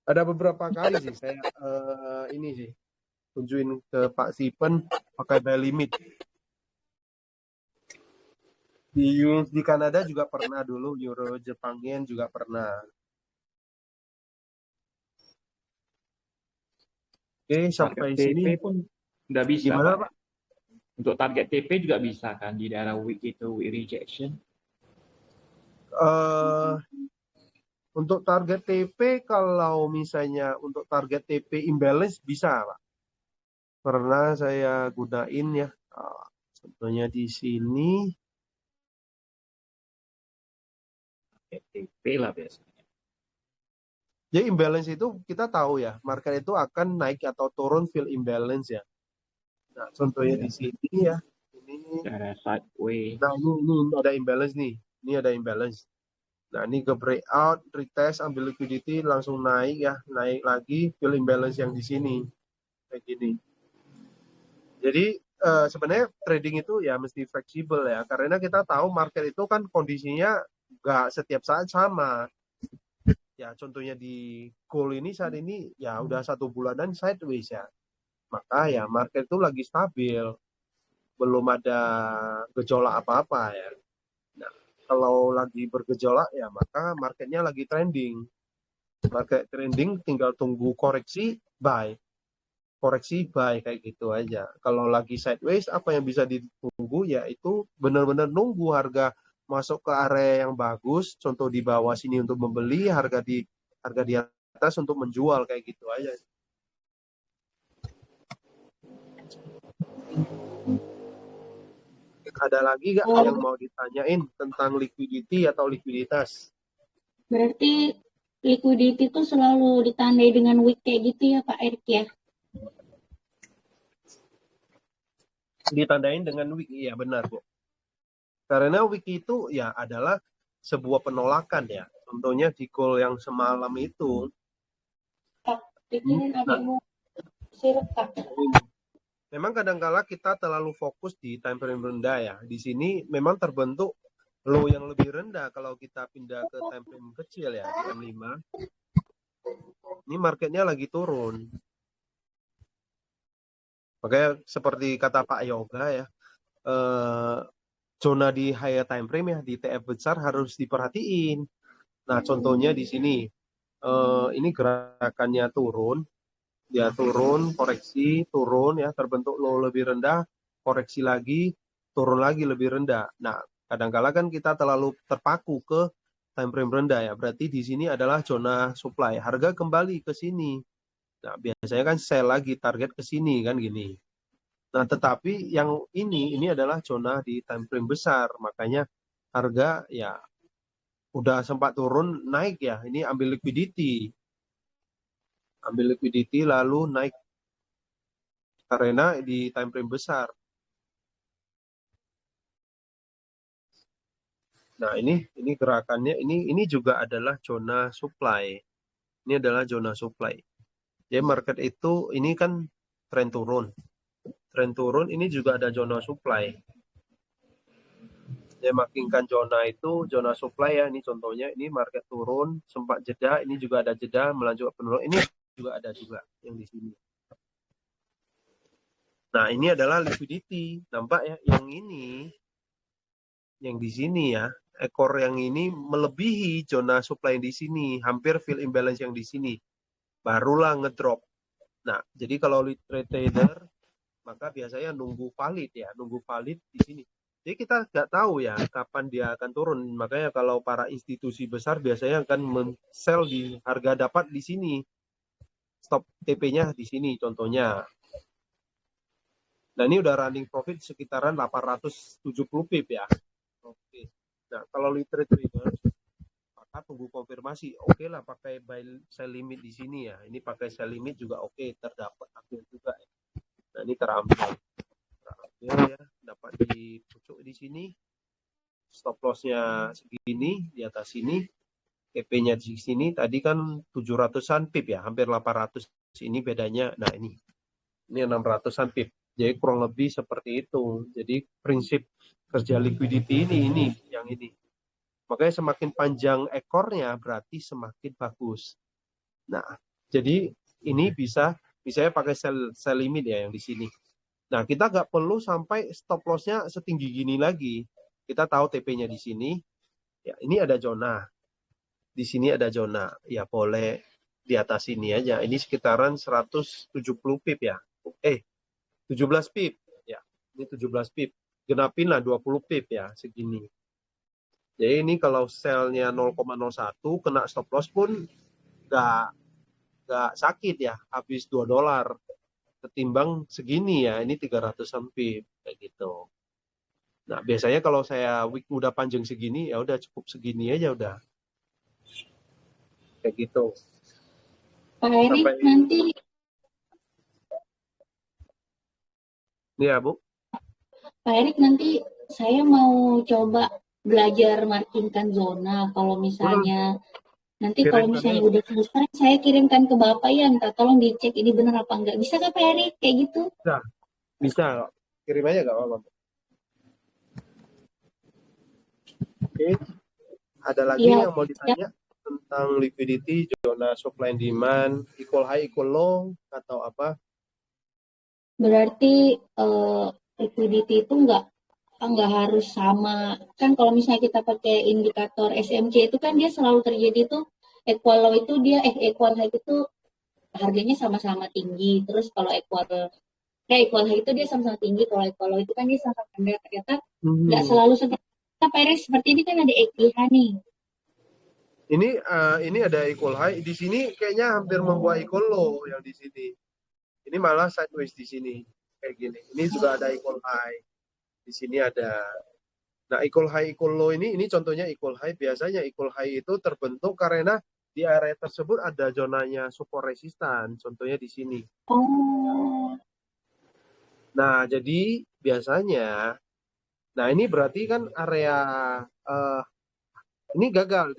Ada beberapa kali sih saya ini sih tunjukin ke Pak Stephen pakai buy limit. Di Kanada juga pernah dulu, Euro Jepang Yen juga pernah. Oke, sampai Target sini. TP pun udah bisa, Gimana, Pak. Untuk target TP juga bisa kan di daerah week itu, week rejection. Untuk target TP, kalau misalnya untuk target TP imbalance bisa, Pak. Pernah saya gunain ya. Contohnya di sini. TP lah biasanya. Jadi imbalance itu kita tahu ya, market itu akan naik atau turun fill imbalance ya. Nah, contohnya di sini ya. Ini. Daerah sideways. Nah, ini ada imbalance nih. Ini ada imbalance. Nah, ini ke breakout, retest, ambil liquidity, langsung naik ya. Naik lagi, fill imbalance yang di sini. Kayak gini. Jadi, sebenarnya trading itu ya mesti fleksibel ya. Karena kita tahu market itu kan kondisinya nggak setiap saat sama. Ya, contohnya di gold ini saat ini ya udah 1 bulanan sideways ya. Maka ya market itu lagi stabil. Belum ada gejolak apa-apa ya. Nah, kalau lagi bergejolak ya maka marketnya lagi trending. Market trending tinggal tunggu koreksi buy. Koreksi buy kayak gitu aja. Kalau lagi sideways apa yang bisa ditunggu yaitu benar-benar nunggu harga masuk ke area yang bagus, contoh di bawah sini untuk membeli, harga di atas untuk menjual kayak gitu aja. Ada lagi nggak yang mau ditanyain tentang liquidity atau likuiditas? Berarti liquidity itu selalu ditandai dengan wick kayak gitu ya Pak Erik ya? Ditandain dengan wick, iya benar Bu. Karena wick itu ya adalah sebuah penolakan ya. Contohnya di gold yang semalam itu. Pak, bikinin adikmu sirup Pak. memang kadangkala kita terlalu fokus di time frame rendah ya. Di sini memang terbentuk low yang lebih rendah kalau kita pindah ke time frame kecil ya, di M5. Ini marketnya lagi turun. Makanya seperti kata Pak Yoga ya, zona di higher time frame ya, di TF besar harus diperhatiin. Nah, contohnya di sini, ini gerakannya turun, dia turun, koreksi, turun ya, terbentuk low lebih rendah, koreksi lagi, turun lagi lebih rendah. Nah, kadangkala kan kita terlalu terpaku ke time frame rendah ya, berarti di sini adalah zona supply. Harga kembali ke sini. Nah, biasanya kan sell lagi, target ke sini kan gini. Nah, tetapi yang ini adalah zona di time frame besar, makanya harga ya udah sempat turun naik ya. Ini ambil liquidity lalu naik karena di time frame besar. Nah, ini gerakannya ini juga adalah zona supply. Ini adalah zona supply. Jadi market itu ini kan tren turun. Tren turun ini juga ada zona supply. Ya, makinkan zona itu zona supply ya. Ini contohnya, ini market turun, sempat jeda, ini juga ada jeda, melanjutkan penurunan. Ini juga ada juga yang di sini. Nah, ini adalah liquidity. Nampak ya, yang di sini ya, ekor yang ini melebihi zona supply yang di sini, hampir fill imbalance yang di sini. Barulah ngedrop. Nah, jadi kalau trader maka biasanya nunggu valid ya, nunggu valid di sini. Jadi kita nggak tahu ya kapan dia akan turun. Makanya kalau para institusi besar biasanya akan men-sell di harga dapat di sini. Stop TP-nya di sini contohnya. Nah, ini udah running profit sekitaran 870 pip ya. Oke. Nah, kalau trade trader maka tunggu konfirmasi. Oke lah pakai buy sell limit di sini ya. Ini pakai sell limit juga oke, terdapat ambil juga ya. Nah, ini terambil ya, dapat di pucuk di sini, stop lossnya segini di atas sini, TP-nya di sini tadi kan 700-an pip ya, hampir 800 ini bedanya. Nah, ini 600-an pip, jadi kurang lebih seperti itu. Jadi prinsip kerja liquidity ini yang ini, makanya semakin panjang ekornya berarti semakin bagus. Nah, jadi ini bisa pakai sell limit ya yang di sini. Nah, kita nggak perlu sampai stop loss-nya setinggi gini lagi. Kita tahu TP-nya di sini. Ya, ini ada zona. Di sini ada zona. Ya, boleh di atas sini aja. Ini sekitaran 170 pip ya. 17 pip. Ya, ini 17 pip. Genapin lah 20 pip ya, segini. Jadi ini kalau sell-nya 0,01, kena stop loss pun nggak sakit ya. Habis $2. Ketimbang segini ya, ini 300 pip kayak gitu. Nah, biasanya kalau saya week udah panjang segini, ya udah cukup segini aja udah. Kayak gitu. Pak Erik Sampai nanti ya, Bu. Pak Erik nanti saya mau coba belajar markingkan zona. Kalau misalnya nanti kalau Kirimkan misalnya aja. udah selesai, saya kirimkan ke Bapak ya, minta tolong dicek ini benar apa enggak. Bisa nggak Pak Erik kayak gitu? Bisa. Kirim aja nggak apa-apa. Oke. Ada lagi Iya, yang mau ditanya tentang liquidity, zona supply and demand, equal high, equal low, atau apa? berarti liquidity itu nggak harus sama. Kan kalau misalnya kita pakai indikator SMC itu kan dia selalu terjadi tuh equal low itu dia equal high itu harganya sama-sama tinggi. Terus kalau equal high itu dia sama-sama tinggi. Kalau equal low itu kan dia sama-sama rendah. Ternyata nggak selalu seperti seperti ini kan ada EQH nih. Ini ada equal high. Di sini kayaknya hampir membuat equal low yang di sini. Ini malah sideways di sini kayak gini. Ini juga ada equal high. Di sini ada. Nah, equal high, equal low ini contohnya equal high. Biasanya equal high itu terbentuk karena di area tersebut ada zonanya support resistan. Contohnya di sini. Oh, Nah, jadi biasanya, nah ini berarti kan area ini gagal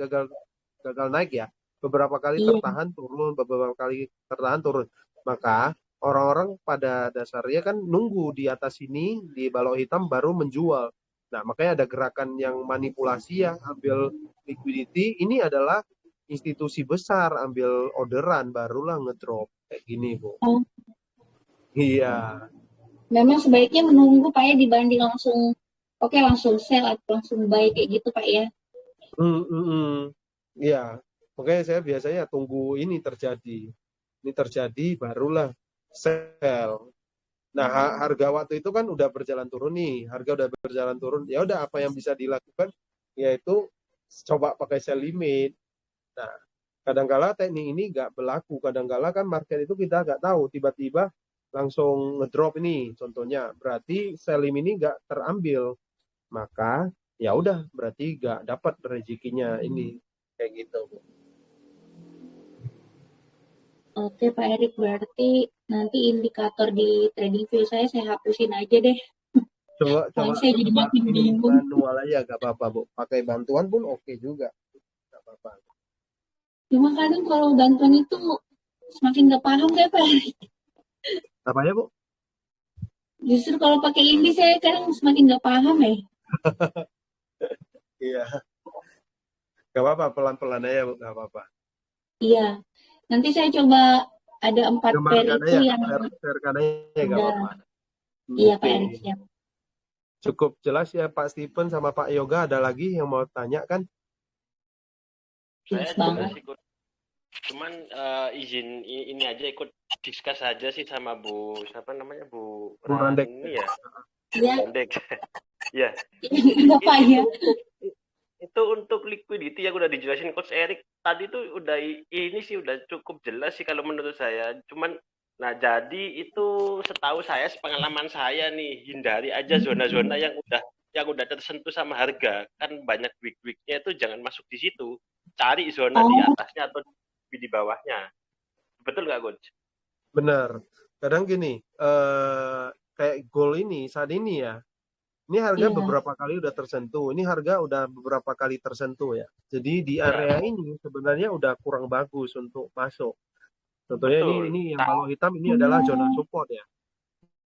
naik ya. Beberapa kali iya. tertahan turun, beberapa kali tertahan turun. Maka orang-orang pada dasarnya kan nunggu di atas ini di balok hitam baru menjual. Nah, makanya ada gerakan yang manipulasi ya, ambil liquidity. Ini adalah institusi besar ambil orderan barulah ngedrop kayak gini, Bu. Oh, Iya. memang sebaiknya menunggu Pak ya dibanding langsung oke langsung sell atau langsung buy kayak gitu Pak ya. Iya. Makanya saya biasanya tunggu ini terjadi. Ini terjadi barulah sell. Nah, harga waktu itu kan udah berjalan turun nih, harga udah berjalan turun. Ya udah apa yang bisa dilakukan yaitu coba pakai sell limit. Nah, kadangkala teknik ini nggak berlaku. Kadangkala kan market itu kita nggak tahu, tiba-tiba langsung ngedrop ini. Contohnya, berarti sell limit ini nggak terambil. Maka ya udah berarti nggak dapat rezekinya ini kayak gitu. Oke Pak Erik, berarti nanti indikator di TradingView saya hapusin aja deh. Coba Soalnya saya jadi makin ini bingung. manual aja nggak apa-apa, Bu. Pakai bantuan pun oke juga. Nggak apa-apa. Cuma kadang kalau bantuan itu semakin nggak paham deh Pak Erik. Apa ya, Bu? Justru kalau pakai ini saya kadang semakin nggak paham ya. Iya. Gak apa-apa, pelan-pelan aja, Bu. Gak apa-apa. Iya, nanti saya coba ada 4 pair Dengarkan itu aja, yang share-kan aja, gak udah. apa-apa. Iya Pak Oke. Erik, siap. Cukup jelas ya, Pak Stephen sama Pak Yoga. Ada lagi yang mau tanya kan? Jelas Saya juga banget. sih ikut. Cuman izin ini aja ikut discuss aja sih sama Bu siapa namanya Bu Bu Randek. Rani ya. Iya, Randek. Ya. Bapak ya. Itu untuk liquidity yang udah dijelasin Coach Erik tadi tuh udah ini sih udah cukup jelas sih kalau menurut saya. Cuman nah jadi itu setahu saya sepengalaman saya nih hindari aja zona-zona yang udah tersentuh sama harga. Kan banyak weak-weaknya itu jangan masuk di situ. Cari zona di Oh, atasnya atau di bawahnya. Betul nggak, Coach? Benar. Kadang gini, kayak gold ini, saat ini ya, ini harga iya. beberapa kali udah tersentuh. Ini harga udah beberapa kali tersentuh ya. Jadi di Ya, area ini sebenarnya udah kurang bagus untuk masuk. Contohnya betul. ini yang balok hitam ini adalah zona support ya.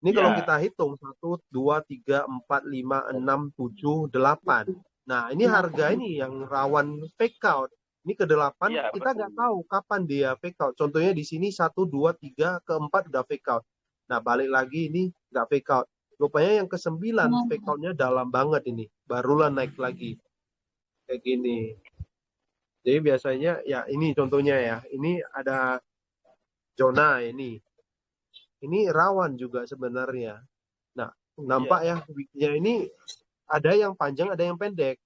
Ini kalau Ya, kita hitung 1, 2, 3, 4, 5, 6, 7, 8. Nah, ini harga ini yang rawan fake out. Ini ke 8 ya kita betul. nggak tahu kapan dia fake out. Contohnya di sini 1, 2, 3, ke 4 udah fake out. Nah, balik lagi ini nggak fake out. Rupanya yang ke-9 fake outnya dalam banget ini. Barulah naik lagi. Kayak gini. Jadi biasanya ya ini contohnya ya. Ini ada zona ini. Ini rawan juga sebenarnya. Nah, nampak ya weeknya ini ada yang panjang, ada yang pendek.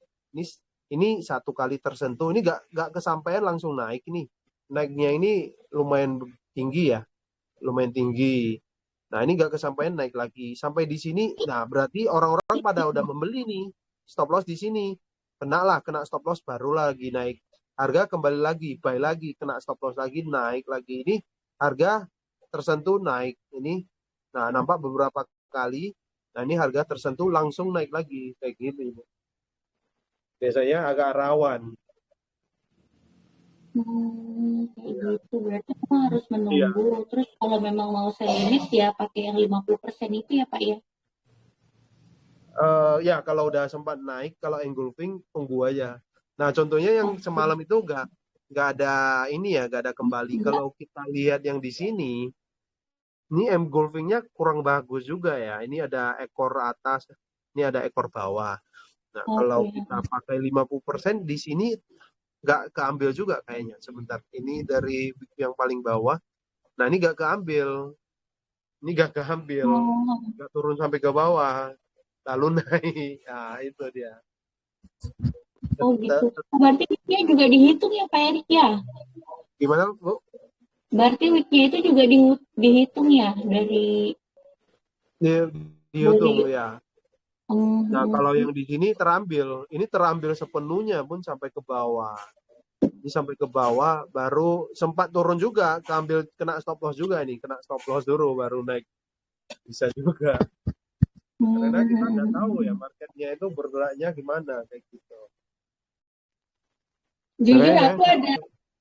Ini satu kali tersentuh, ini nggak kesampaian langsung naik nih. Naiknya ini lumayan tinggi ya, lumayan tinggi. Nah, ini nggak kesampaian naik lagi. Sampai di sini, nah berarti orang-orang pada udah membeli nih. Stop loss di sini. Kena stop loss baru lagi naik. Harga kembali lagi, buy lagi, kena stop loss lagi, naik lagi. Ini harga tersentuh naik. Ini, nah nampak beberapa kali. Nah ini harga tersentuh langsung naik lagi kayak gini. Biasanya agak rawan. Kayak gitu. Berarti memang harus Iya. menunggu. Terus kalau memang mau sell limit ya pakai yang 50% itu ya Pak ya. Ya kalau udah sempat naik, kalau engulfing tunggu aja. Nah contohnya yang semalam itu nggak ada ini ya, nggak ada kembali. Kalau kita lihat yang di sini, ini engulfingnya kurang bagus juga ya. Ini ada ekor atas, ini ada ekor bawah. Nah kalau Oke. kita pakai 50% di sini nggak keambil juga kayaknya. Sebentar, ini dari yang paling bawah. Nah ini nggak keambil, ini nggak keambil, Oh, nggak turun sampai ke bawah, lalu naik. Nah itu dia. oh gitu. Berarti weeknya juga dihitung ya Pak Erik ya. Gimana, Bu? Berarti weeknya itu juga dihitung ya dari Dihitung ya. Nah, um, kalau yang di sini terambil, ini terambil sepenuhnya pun sampai ke bawah. Ini sampai ke bawah, baru sempat turun juga, keambil kena stop loss juga nih, kena stop loss dulu baru naik. Bisa juga. Karena kita nggak tahu ya marketnya itu bergeraknya gimana kayak gitu. jujur aku ada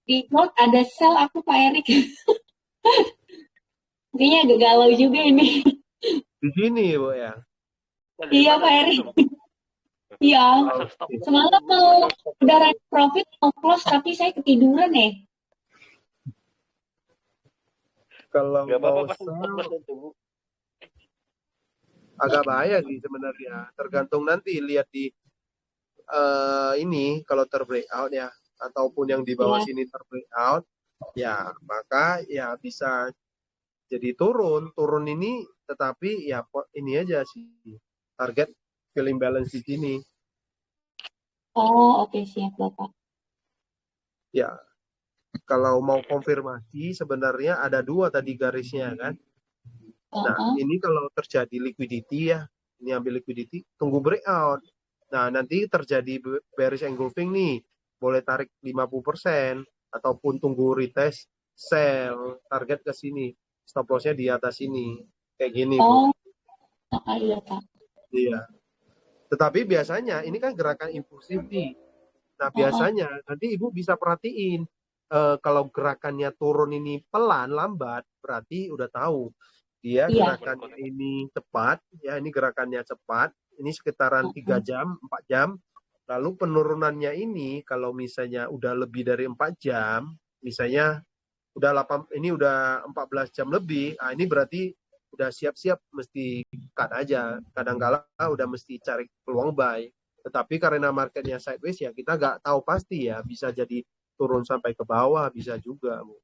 di note ada sell aku Pak Erik. Kayaknya agak galau juga ini. Di sini, Bu ya. Iya, Pak Eri. Iya. Pasang stop. Oke. Semalam mau udah running profit mau close tapi saya ketiduran ya. Kalau Gak apa-apa mau pasang stop sell, loss aja, Bu. agak bahaya sih sebenarnya. Tergantung nanti lihat di ini kalau terbreakout ya, ataupun yang di bawah Iya. sini terbreakout, ya maka ya bisa jadi turun ini, tetapi ya ini aja sih target filling balance di sini. Oh, oke siap Bapak. Ya, kalau mau konfirmasi sebenarnya ada dua tadi garisnya kan. Nah, ini kalau terjadi liquidity ya, ini ambil liquidity, tunggu breakout. Nah, nanti terjadi bearish engulfing nih, boleh tarik 50% ataupun tunggu retest sell, target ke sini. Stop loss-nya di atas ini. Kayak gini, Bu. Oh, iya Pak. Iya. Tetapi biasanya ini kan gerakan impulsif nih. Nah, biasanya nanti Ibu bisa perhatiin kalau gerakannya turun ini pelan, lambat, berarti udah tahu dia Iya. gerakannya ini cepat, ya ini gerakannya cepat, ini sekitaran 3 jam, 4 jam. Lalu penurunannya ini kalau misalnya udah lebih dari 4 jam, misalnya udah 14 jam lebih, nah ini berarti udah siap-siap mesti cut aja. Kadang-kala udah mesti cari peluang buy. Tetapi karena marketnya sideways ya kita nggak tahu pasti ya, bisa jadi turun sampai ke bawah, bisa juga, Bu.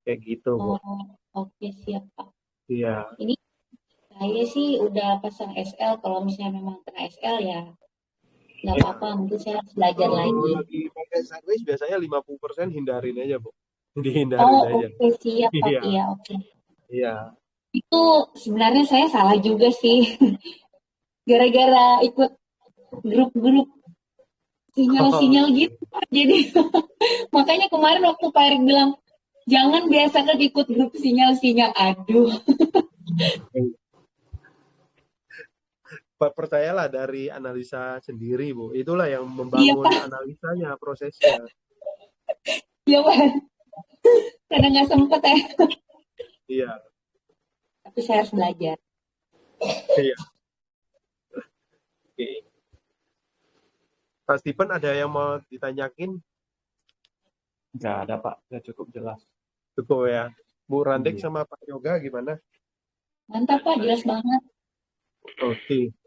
Kayak gitu, Bu. Oh, oke siap Pak. Iya. Ini saya sih udah pasang SL, kalau misalnya memang kena SL ya nggak apa-apa, mungkin saya harus belajar Kalau lagi. lagi pakai sideways biasanya 50% hindarin aja, Bu. Dihindarin Oh, aja. oke siap Pak. Iya. Iya, oke. Iya. Itu sebenarnya saya salah juga sih. Gara-gara ikut grup-grup sinyal-sinyal gitu Pak. Jadi makanya kemarin waktu Pak Erik bilang jangan biasakan ikut grup sinyal-sinyal. Aduh. Percayalah dari analisa sendiri, Bu. Itulah yang Iya membangun Pak. analisanya, prosesnya. Iya Pak. Karena nggak sempet ya. Iya. Tapi saya harus belajar. Iya. Oke. Pak Stephen ada yang mau ditanyakin? Nggak ada Pak, sudah cukup jelas. Cukup ya. Bu Randik Iya. sama Pak Yoga gimana? Mantap Pak, jelas banget. Oke.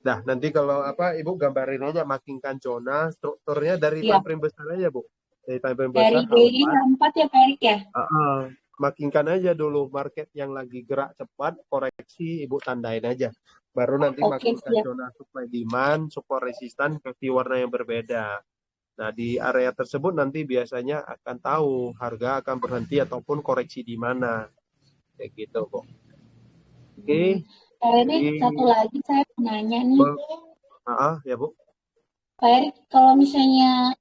Nah, nanti kalau Ibu gambarin aja marking kanjona, strukturnya dari Iya. time frame besar aja, Bu. Dari time frame Dari besar daily H4. H4 ya Pak Erik ya? Markingkan aja dulu market yang lagi gerak cepat, koreksi Ibu tandain aja. Baru nanti Oke, marking siap. kanjona supply demand, support resistan, kasih warna yang berbeda. Nah, di area tersebut nanti biasanya akan tahu harga akan berhenti ataupun koreksi di mana. Kayak gitu, kok. Oke. Pak Erik, satu lagi saya mau nanya nih. Ya, Bu. Pak Erik, kalau misalnya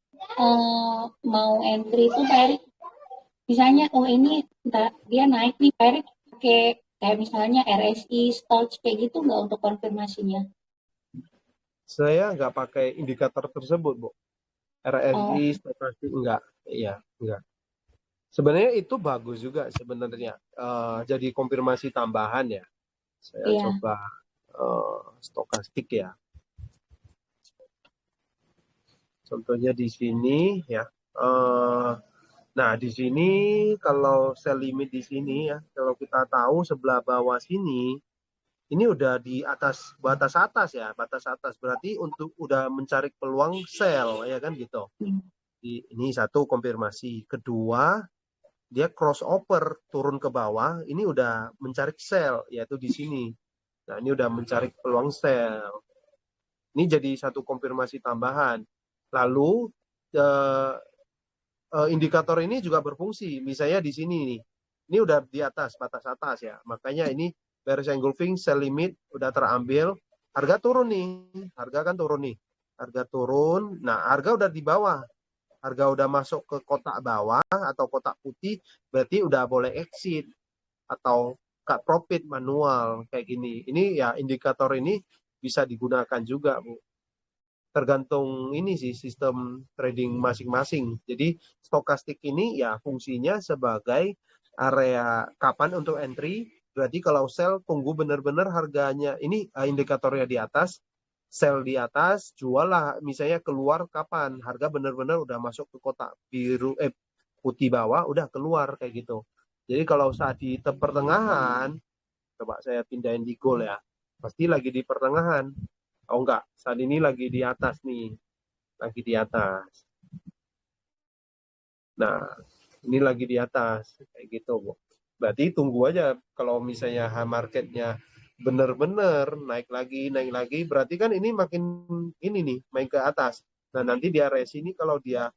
mau entry itu Pak Erik, misalnya ini dia naik nih Pak Erik, pakai kayak misalnya RSI, Stolz kayak gitu nggak untuk konfirmasinya? Saya nggak pakai indikator tersebut, Bu. RSI, stokastik enggak. Iya, enggak. Sebenarnya itu bagus juga sebenarnya. Jadi konfirmasi tambahan ya. Saya coba stokastik ya. Contohnya di sini ya. Nah, di sini kalau sell limit di sini ya, kalau kita tahu sebelah bawah sini, ini udah di atas batas atas ya, batas atas berarti untuk udah mencari peluang sell ya kan gitu. Ini satu konfirmasi. Kedua, dia crossover turun ke bawah, ini udah mencari sell yaitu di sini. Nah, ini udah mencari peluang sell. Ini jadi satu konfirmasi tambahan. Lalu indikator ini juga berfungsi. Misalnya di sini nih. Ini udah di atas batas atas ya. Makanya ini bearish engulfing sell limit udah terambil. Harga turun nih. Harga kan turun nih. Harga turun. Nah, harga udah di bawah. Harga udah masuk ke kotak bawah atau kotak putih, berarti udah boleh exit atau cut profit manual kayak gini. Ini ya indikator ini bisa digunakan juga, Bu. Tergantung ini sih sistem trading masing-masing. Jadi stokastik ini ya fungsinya sebagai area kapan untuk entry. Berarti kalau sell tunggu benar-benar harganya ini indikatornya di atas, sell di atas, jual lah misalnya keluar kapan harga benar-benar udah masuk ke kotak biru putih bawah udah keluar kayak gitu. Jadi kalau saat di pertengahan, coba saya pindahin di goal ya, pasti lagi di pertengahan. Oh enggak, saat ini lagi di atas nih, lagi di atas. Nah, ini lagi di atas kayak gitu, Bu. Berarti tunggu aja kalau misalnya marketnya benar-benar naik lagi, berarti kan ini makin ini nih, main ke atas. Nah, nanti di area sini kalau dia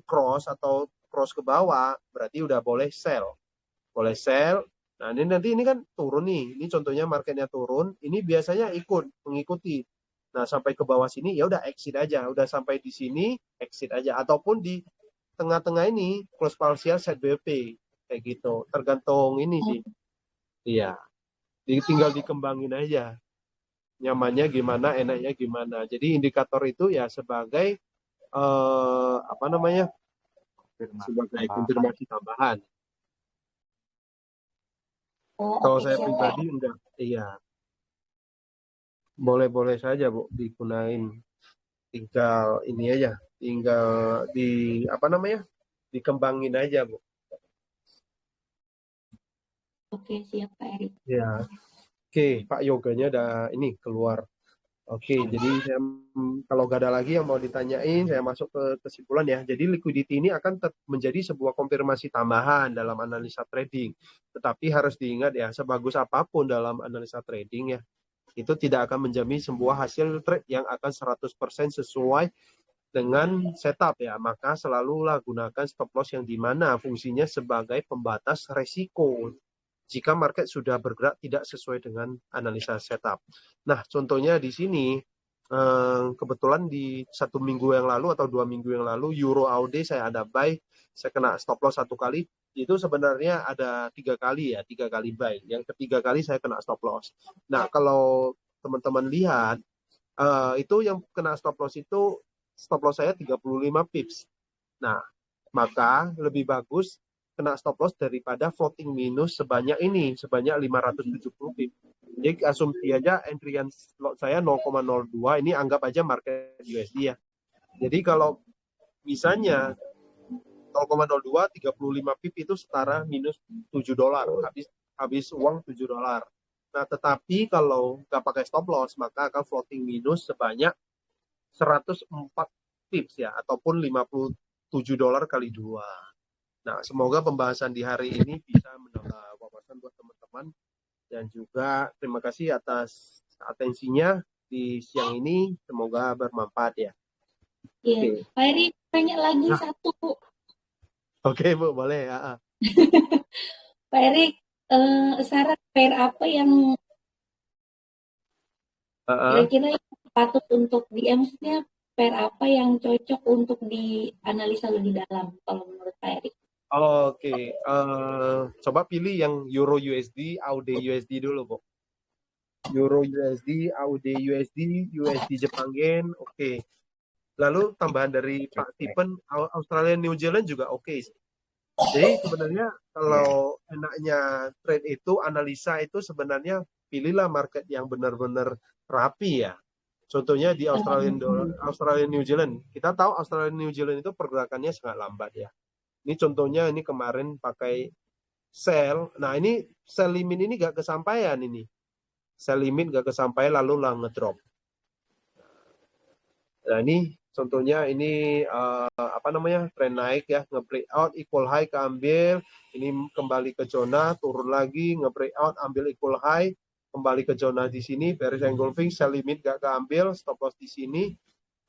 cross atau cross ke bawah, berarti udah boleh sell. Boleh sell. Nah, ini nanti ini kan turun nih. Ini contohnya marketnya turun, ini biasanya mengikuti. Nah, sampai ke bawah sini ya udah exit aja. Udah sampai di sini exit aja ataupun di tengah-tengah ini close partial set BP kayak gitu. Tergantung ini sih. Iya. Tinggal dikembangin aja. Nyamannya gimana, enaknya gimana. Jadi indikator itu ya sebagai apa namanya? Sebagai konfirmasi tambahan. Oh, Kalau oke, saya siap, Pak. pribadi enggak. Iya. Boleh-boleh saja, Bu, digunain. Tinggal ini aja. Tinggal di apa namanya? Dikembangin aja, Bu. Oke, siap, Pak Erik. Ya. Oke, Pak Yoganya udah ini keluar. Oke, jadi saya, kalau nggak ada lagi yang mau ditanyain, saya masuk ke kesimpulan ya. Jadi liquidity ini akan menjadi sebuah konfirmasi tambahan dalam analisa trading. Tetapi harus diingat ya, sebagus apapun dalam analisa trading ya, itu tidak akan menjamin sebuah hasil trade yang akan 100% sesuai dengan setup ya. Maka selalulah gunakan stop loss yang dimana fungsinya sebagai pembatas resiko jika market sudah bergerak tidak sesuai dengan analisa setup. Nah, contohnya di sini, kebetulan di 1 minggu yang lalu atau 2 minggu yang lalu, Euro AUD saya ada buy, saya kena stop loss 1 kali, itu sebenarnya ada 3 kali ya, 3 kali buy. Yang ketiga kali saya kena stop loss. Nah, kalau teman-teman lihat, itu yang kena stop loss saya 35 pips. Nah, maka lebih bagus kena stop loss daripada floating minus sebanyak 570 pip. Jadi asumsi aja entryan slot saya 0,02, ini anggap aja market USD ya. Jadi kalau misalnya 0,02 35 pip itu setara minus $7, habis uang $7. Nah, tetapi kalau nggak pakai stop loss maka akan floating minus sebanyak 104 pips ya, ataupun $57 kali 2. Nah, semoga pembahasan di hari ini bisa menambah wawasan buat teman-teman. Dan juga terima kasih atas atensinya di siang ini. Semoga bermanfaat ya. Iya. Pak Erik, tanya lagi Nah. satu. Oke, Bu, boleh ya. Pak Erik, saran pair apa yang kira-kira patut untuk maksudnya pair apa yang cocok untuk dianalisa lebih dalam kalau menurut Pak Erik? Oke, coba pilih yang Euro USD, AUD USD dulu, Bu. Euro USD, AUD USD, USD Jepang Yen, oke. Lalu tambahan dari Pak Tipen, Australia New Zealand juga oke sih. Jadi sebenarnya kalau enaknya trade itu, analisa itu sebenarnya pilihlah market yang benar-benar rapi ya. Contohnya di Australia New Zealand. Kita tahu Australia New Zealand itu pergerakannya sangat lambat ya. Ini contohnya ini kemarin pakai sell. Nah ini sell limit ini gak kesampaian ini. Sell limit gak kesampaian lalu lah ngedrop. Nah ini contohnya ini apa namanya trend naik ya, nge-break out equal high keambil, ini kembali ke zona, turun lagi, nge-break out ambil equal high, kembali ke zona di sini, bearish engulfing, sell limit gak keambil, stop loss di sini,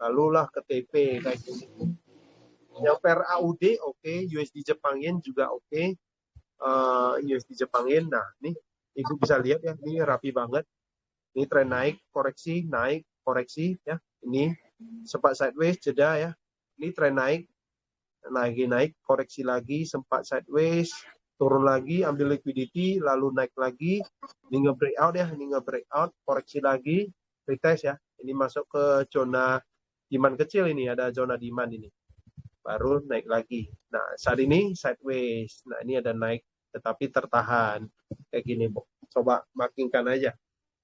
lalulah ke TP kayak gini. Yang per AUD oke, USD Jepang Yen juga oke, USD Jepang Yen, nah ini Ibu bisa lihat ya, ini rapi banget, ini tren naik, koreksi, ya, ini sempat sideways, jeda ya. Ini tren naik, koreksi lagi, sempat sideways, turun lagi, ambil liquidity, lalu naik lagi. Ini nge-breakout ya, ini nge-breakout, koreksi lagi, retest ya. Ini masuk ke zona demand kecil ini, ada zona demand ini. baru naik lagi. Nah, saat ini sideways. Nah, ini ada naik tetapi tertahan. Kayak gini, Bu. Coba markingkan aja.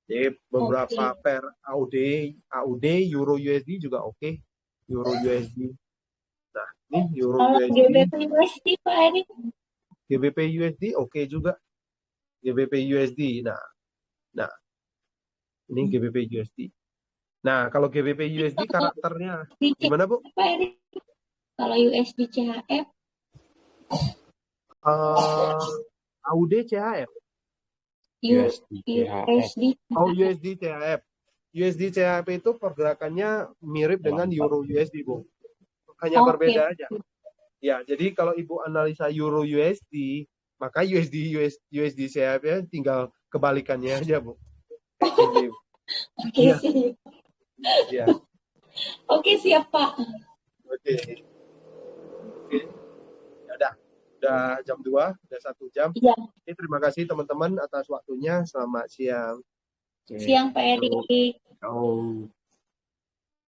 Jadi beberapa Oke. pair AUD, Euro USD juga oke. Euro USD. Nah, ini Euro Kalau USD, GBP USD Pak Erik, GBP USD oke juga. GBP USD. Nah, ini GBP USD. Nah, kalau GBP USD kalau karakternya di gimana, Bu? Pak Erik, kalau USD CHF, Eh, AUD CHF. USD CHF. USD Oh, CHF. USD CHF. USD CHF itu pergerakannya mirip dengan Euro USD, Bu. Hanya Oke. berbeda aja. Ya, jadi kalau Ibu analisa Euro USD, maka USD CHF-nya tinggal kebalikannya aja, Bu. Kayak gini. Oke, Iya, siap. iya. Oke, siap Pak. Oke. Oke. Ya udah jam 2, udah 1 jam. Iya, Oke, terima kasih teman-teman atas waktunya. Selamat siang. Oke. siang Pak Erik. Oh.